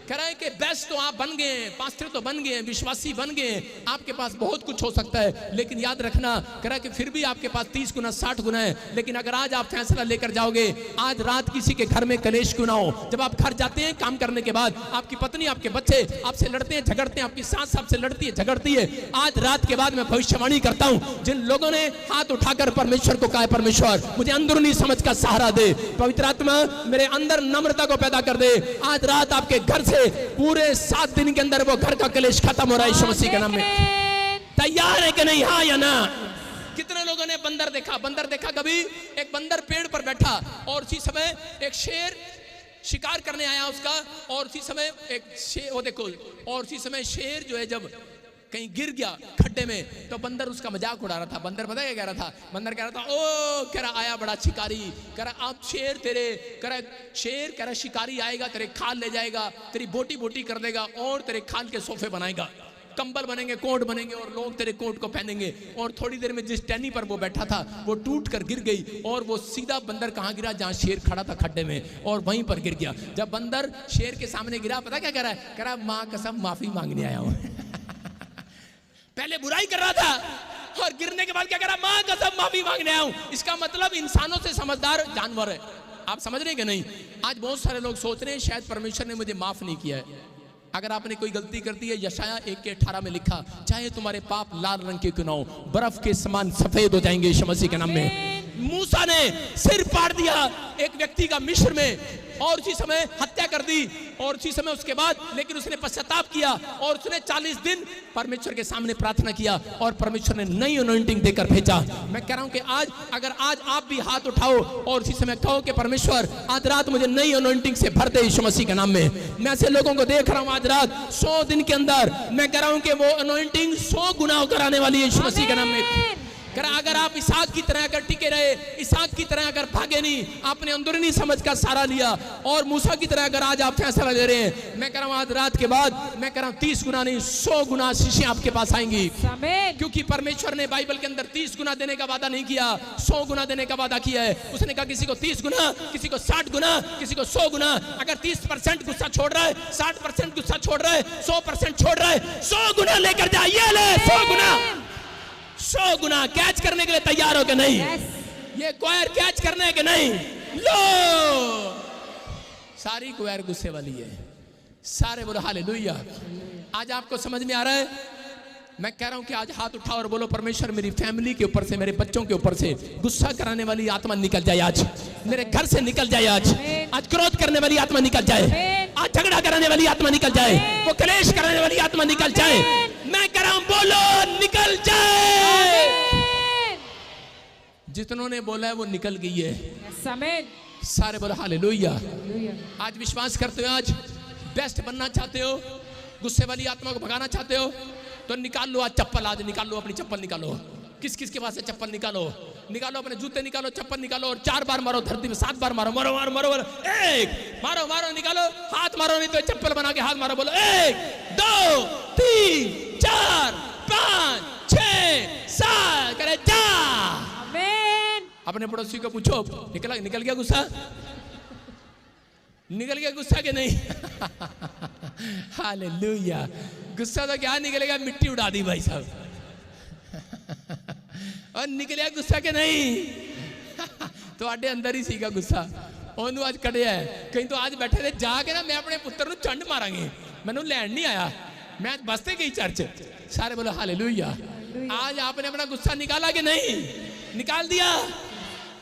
कह रहा है कि बेस्ट तो आप बन गए, पास्टर तो बन गए, विश्वासी बन गए, आपके पास बहुत कुछ हो सकता है, लेकिन याद रखना कह रहा है कि फिर भी आपके पास 30 गुना 60 गुना है। लेकिन अगर आज आप फैसला लेकर जाओगे, आज रात किसी के घर में कलेश क्यों ना हो। जब आप घर जाते हैं काम करने के बाद, आपकी पत्नी आपके बच्चे आपसे लड़ते हैं झगड़ते हैं, आपकी सास आपसे लड़ती है झगड़ती है, आज रात के बाद मैं भविष्यवाणी करता हूं, जिन लोगों ने हाथ उठाकर परमेश्वर को कहा है परमेश्वर मुझे अंदरूनी समझ का सहारा दे, पवित्र आत्मा मेरे अंदर नम्रता को पैदा कर दे, आज रात आपके घर से पूरे 7 दिन के अंदर वो घर का कलेश खत्म हो रहा है यीशु मसीह के नाम में। तैयार है कि नहीं? हाँ या ना? कितने लोगों ने बंदर देखा? बंदर देखा कभी? एक बंदर पेड़ पर बैठा और उसी समय एक शेर शिकार करने आया उसका, और उसी समय एक शेर, वो देखो, और उसी समय शेर जो है जब कहीं गिर गया खड्डे में तो बंदर उसका मजाक उड़ा रहा था। बंदर पता है क्या कह रहा था? बंदर कह रहा था ओ कह रहा आया बड़ा शिकारी, कह रहा अब शेर तेरे, कह रहा शेर कह रहा शिकारी आएगा तेरे खाल ले जाएगा, तेरी बोटी बोटी कर देगा और तेरे खाल के सोफे बनाएगा, कंबल बनेंगे, कोट बनेंगे और लोग तेरे कोट को पहनेंगे। और थोड़ी देर में जिस टहनी पर वो बैठा था वो टूट कर गिर गई और वो सीधा बंदर कहाँ गिरा? जहाँ शेर खड़ा था खड्डे में, और वहीं पर गिर गया। जब बंदर शेर के सामने गिरा, पता क्या कह रहा है? कह रहा माँ कसम माफी मांगने आया हूँ। पहले बुराई कर रहा था और गिरने के बाद क्या कर रहा? मां कसम माफी मांगने आया हूं। इसका मतलब इंसानों से समझदार जानवर है। आप समझ रहे हैं कि नहीं? आज बहुत सारे लोग सोच रहे हैं शायद परमेश्वर ने मुझे माफ नहीं किया है। अगर आपने कोई गलती कर दी है, यशाया 1:18 में लिखा, चाहे तुम्हारे पाप लाल रंग के क्यों ना हो, बर्फ के समान सफेद हो जाएंगे यीशु मसीह के नाम में। मूसा ने सिर फाड़ दिया एक व्यक्ति का मिस्र में और उसी समय हत्या कर दी, और उसी समय उसके बाद लेकिन उसने पश्चाताप किया और उसने 40 दिन परमेश्वर के सामने प्रार्थना किया और परमेश्वर ने नई अनॉइंटिंग देकर भेजा। मैं कह रहा हूं कि आज अगर आज आप भी हाथ उठाओ और उसी समय कहो कि परमेश्वर आज रात मुझे नई अनॉइंटिंग से भर दे यीशु मसीह के नाम में। मैं ऐसे लोगों को देख रहा हूं आज रात 100 दिन के अंदर मैं कह रहा हूं कि वो अनॉइंटिंग 100 गुना होकर आने वाली है यीशु मसीह के नाम में। अगर आप इसहाक की तरह अगर टिके रहे, इसहाक की तरह अगर भागे नहीं, आपने अंदरूनी समझ का सहारा लिया और मूसा की तरह अगर आज आप फैसला ले रहे हैं, मैं कह रहा हूं आज रात के बाद मैं कह रहा हूं 30 गुना नहीं 100 गुना आशीषें आपके पास आएंगी। क्योंकि परमेश्वर ने बाइबल के अंदर 30 गुना देने का वादा नहीं किया, 100 गुना देने का वादा किया है। उसने कहा किसी को 30 गुना, किसी को 60 गुना, किसी को 100 गुना। अगर 30% गुस्सा छोड़ रहा है, 60% गुस्सा छोड़ रहा है, 100% छोड़ रहा है, 100 गुना लेकर जाइए। 100 गुना, 100 गुना कैच करने के लिए तैयार हो कि नहीं? ये क्वायर कैच करने है कि नहीं? लो सारी क्वायर गुस्से वाली है, सारे बोलो हालेलुया। आज आपको समझ में आ रहा है? मैं कह रहा हूं कि आज हाथ उठाओ और बोलो परमेश्वर मेरी फैमिली के ऊपर से, मेरे बच्चों के ऊपर से गुस्सा कराने वाली आत्मा निकल जाए, आज मेरे घर से निकल जाए, आज क्रोध करने वाली आत्मा निकल जाए, आज झगड़ा कराने वाली आत्मा निकल जाए, वो कलेश कराने वाली आत्मा निकल जाए। मैं कह रहा हूं बोलो निकल जाए। जितनों ने बोला है वो निकल गई है। सारे बोलो हालेलुया। आज विश्वास करते हो? आज बेस्ट बनना चाहते हो, गुस्से वाली आत्मा को भगाना चाहते हो तो निकाल लो आज चप्पल, आज निकाल लो अपनी चप्पल निकालो। किस किस के पास है चप्पल? निकालो, निकालो अपने जूते निकालो, चप्पल निकालो और 4 बार मारो धरती में, 7 बार मारो, मारो मारो मारो मारो, 1 मारो मारो, निकालो, हाथ मारो नहीं तो चप्पल बना के हाथ मारो, बोलो 1 2 3 4 5 6 7 करे जा। अपने पड़ोसी को पूछो निकल गया गुस्सा? निकल गया गुस्सा के नहीं? हालेलुया। गुस्सा तो क्या निकलेगा, मिट्टी उड़ा दी भाई साहब। और निकलिया गुस्सा के नहीं? तो आडे अंदर ही सीगा गुस्सा ओनू आज कढ़िया है। कहीं तो आज बैठे थे जाके ना मैं अपने पुत्र ਨੂੰ चंड मारांगे, मैनू लैंड नहीं आया, मैं आज बसते गई चर्च। सारे बोलो हालेलुया। आज आपने अपना गुस्सा निकाला कि नहीं? निकाल दिया।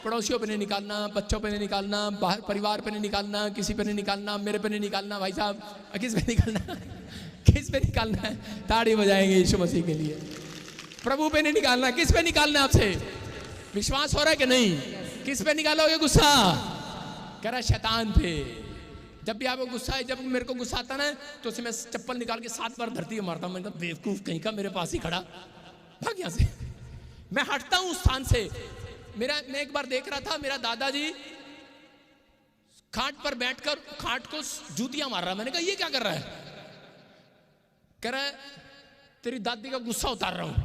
पड़ोसियों पे नहीं निकालना, बच्चों पे नहीं निकालना, बाहर परिवार पे नहीं निकालना, किसी पे नहीं निकालना, मेरे पे नहीं निकालना। भाई साहब किस पे निकालना? किस पे निकालना है? ताड़ी बजाएंगे यीशु मसीह के लिए। प्रभु पे नहीं निकालना, किस पे निकालना है? आपसे विश्वास हो रहा है कि नहीं? किस पे निकालोगे गुस्सा? कह रहा शैतान पे। जब भी आपको गुस्सा है, जब मेरे को गुस्सा आता ना तो उसे मैं चप्पल निकाल के 7 बार धरती में मारता हूँ। मैंने कहा बेवकूफ कहीं का, मेरे पास ही खड़ा, भाग यहाँ से। मैं हटता हूँ उस स्थान से। मैं एक बार देख रहा था, मेरा दादाजी खाट पर बैठकर खाट को जूतियां मार रहा। मैंने कहा ये क्या कर रहा है? कह रहा है तेरी दादी का गुस्सा उतार रहा हूं।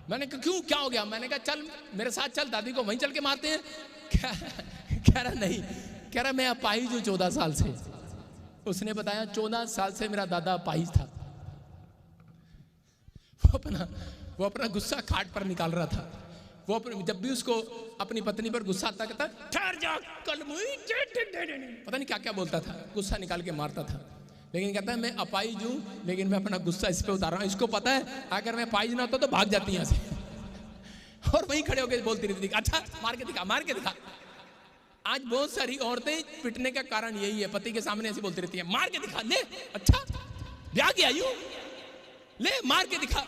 मैंने कहा क्यों, क्या हो गया? मैंने कहा चल मेरे साथ चल, दादी को वहीं चल के मारते हैं। कह रहा नहीं, कह रहा मैं अपाहिज हूं 14 साल से। उसने बताया 14 साल से मेरा दादा अपाहिज था। वो अपना गुस्सा खाट पर निकाल रहा था। वो जब भी उसको अपनी पत्नी पर गुस्सा आता, कहता ठहर जा कल मुई, पता नहीं क्या क्या बोलता था, गुस्सा निकाल के मारता था। लेकिन कहता है मैं अपाहिज हूं, लेकिन मैं अपना गुस्सा इस पे उतार रहा हूं। इसको पता है अगर मैं अपाहिज ना होता तो भाग जाती यहां से। और वहीं खड़े होकर बोलती रहती, अच्छा मार के दिखा, मार के दिखा। आज बहुत सारी औरतें पिटने का कारण यही है, पति के सामने ऐसे बोलती रहती है, मार के दिखा, ले अच्छा ब्याह की आई हूं, ले मार के दिखा,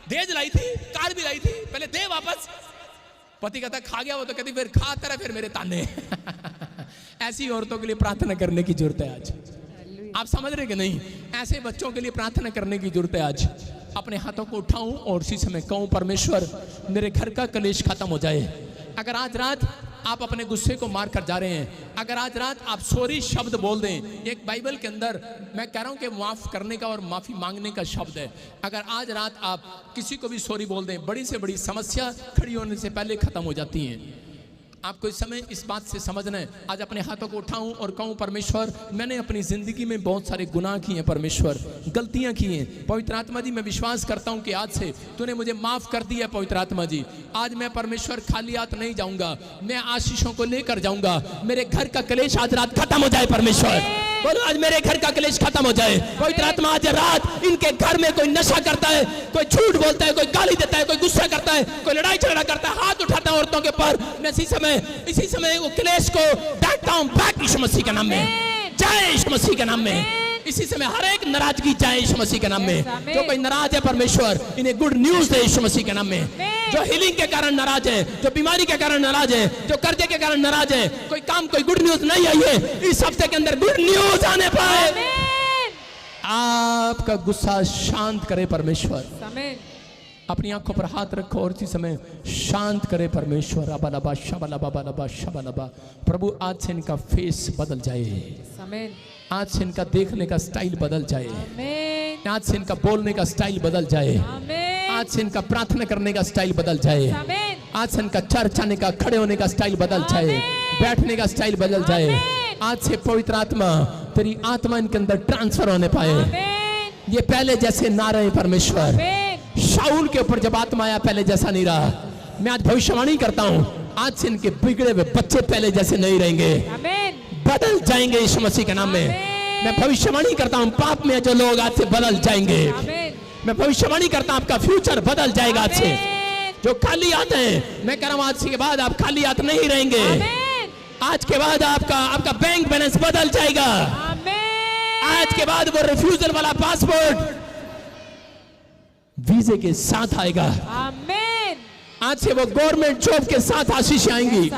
देज लाई थी, कार भी लाई थी, पहले दे वापस। पति कहता खा गया वो, तो कहती फिर खा तरह फिर मेरे ताने। ऐसी औरतों के लिए प्रार्थना करने की जरूरत है आज। आप समझ रहे कि नहीं? ऐसे बच्चों के लिए प्रार्थना करने की जरूरत है आज। अपने हाथों को उठाऊं और उसी समय कहूं परमेश्वर मेरे घर का कलेश खत्म हो जाए। अगर आज रात आप अपने गुस्से को मार कर जा रहे हैं, अगर आज रात आप सॉरी शब्द बोल दें, एक बाइबल के अंदर मैं कह रहा हूं कि माफ करने का और माफी मांगने का शब्द है। अगर आज रात आप किसी को भी सॉरी बोल दें, बड़ी से बड़ी समस्या खड़ी होने से पहले खत्म हो जाती है। आपको इस समय इस बात से समझना है। आज अपने हाथों को उठाऊं और कहूं परमेश्वर मैंने अपनी जिंदगी में बहुत सारे गुनाह किए हैं, परमेश्वर गलतियां की हैं। पवित्र आत्मा जी मैं विश्वास करता हूं कि आज से तूने मुझे माफ कर दिया। पवित्र आत्मा जी आज मैं परमेश्वर खाली हाथ नहीं जाऊंगा, मैं आशीषों को लेकर जाऊंगा। मेरे घर का कलेश आज रात खत्म हो जाए परमेश्वर। बोलो आज मेरे घर का कलेश खत्म हो जाए। पवित्र आत्मा आज रात इनके घर में कोई नशा करता है, कोई झूठ बोलता है, कोई गाली देता है, कोई गुस्सा करता है, कोई लड़ाई झगड़ा करता है, हाथ उठाता है औरतों के ऊपर, इसी समय वो क्लेश को डांटता हूं बैक यीशु मसीह के नाम में, जय यीशु मसीह के नाम में। इसी समय हर एक नाराजगी जाए यीशु मसीह के नाम में। जो कोई नाराज है परमेश्वर इन्हें गुड न्यूज दे यीशु मसीह के नाम में। जो हीलिंग के कारण नाराज है, जो बीमारी के कारण नाराज है, जो कर्जे के कारण नाराज है, कोई काम कोई गुड न्यूज नहीं आई है, इस हफ्ते के अंदर गुड न्यूज आने पाए। आपका गुस्सा शांत करे परमेश्वर। अपनी आंखों पर हाथ रखो और इसी समय शांत करे परमेश्वर। अबलबा शबलबा बलबा शबलबा। प्रभु आज से इनका फेस बदल जाए, आज से इनका देखने का स्टाइल बदल जाए, आज से इनका बोलने का स्टाइल बदल जाए, आज से इनका प्रार्थना करने का स्टाइल बदल जाए, आज से इनका चर्च आने का, खड़े होने का स्टाइल बदल जाए, बैठने का स्टाइल बदल जाए। आज से पवित्र आत्मा तेरी आत्मा इनके अंदर ट्रांसफर होने पाए। ये पहले जैसे ना रहे परमेश्वर। शाऊल के ऊपर जब आत्मा आया पहले जैसा नहीं रहा। मैं आज भविष्यवाणी करता हूँ आज से इनके बिगड़े हुए बच्चे पहले जैसे नहीं रहेंगे, बदल जाएंगे यीशु मसीह के नाम में। मैं भविष्यवाणी करता हूँ पाप में जो लोग आज से बदल जाएंगे। मैं भविष्यवाणी करता हूँ आपका फ्यूचर बदल जाएगा आज से। जो खाली आते हैं मैं कह रहा हूँ आज के बाद आप खाली हाथ नहीं रहेंगे। आज के बाद आपका बैंक बैलेंस बदल जाएगा। आज के बाद वो रिफ्यूजल वाला पासपोर्ट वीजे के साथ आएगा। आज से वो गवर्नमेंट जॉब के साथ आशीष आएंगी।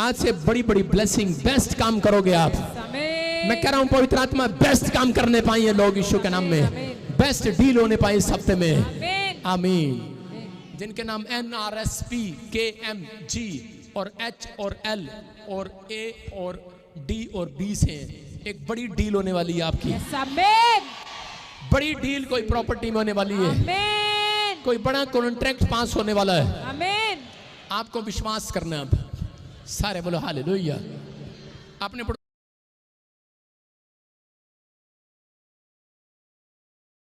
आज से बड़ी बड़ी ब्लेसिंग, बेस्ट काम करोगे आप। मैं कह रहा हूं पवित्र आत्मा बेस्ट काम करने पाए लोग यीशु के नाम में, बेस्ट डील होने पाए इस हफ्ते में। आमीन। जिनके नाम NRSP KMG और H और L और A और D और B से एक बड़ी डील होने वाली है आपकी। बड़ी डील कोई प्रॉपर्टी में होने वाली है। कोई बड़ा कॉन्ट्रैक्ट पास होने वाला है। आपको विश्वास करना है। अब सारे बोलो हालेलुया। आपने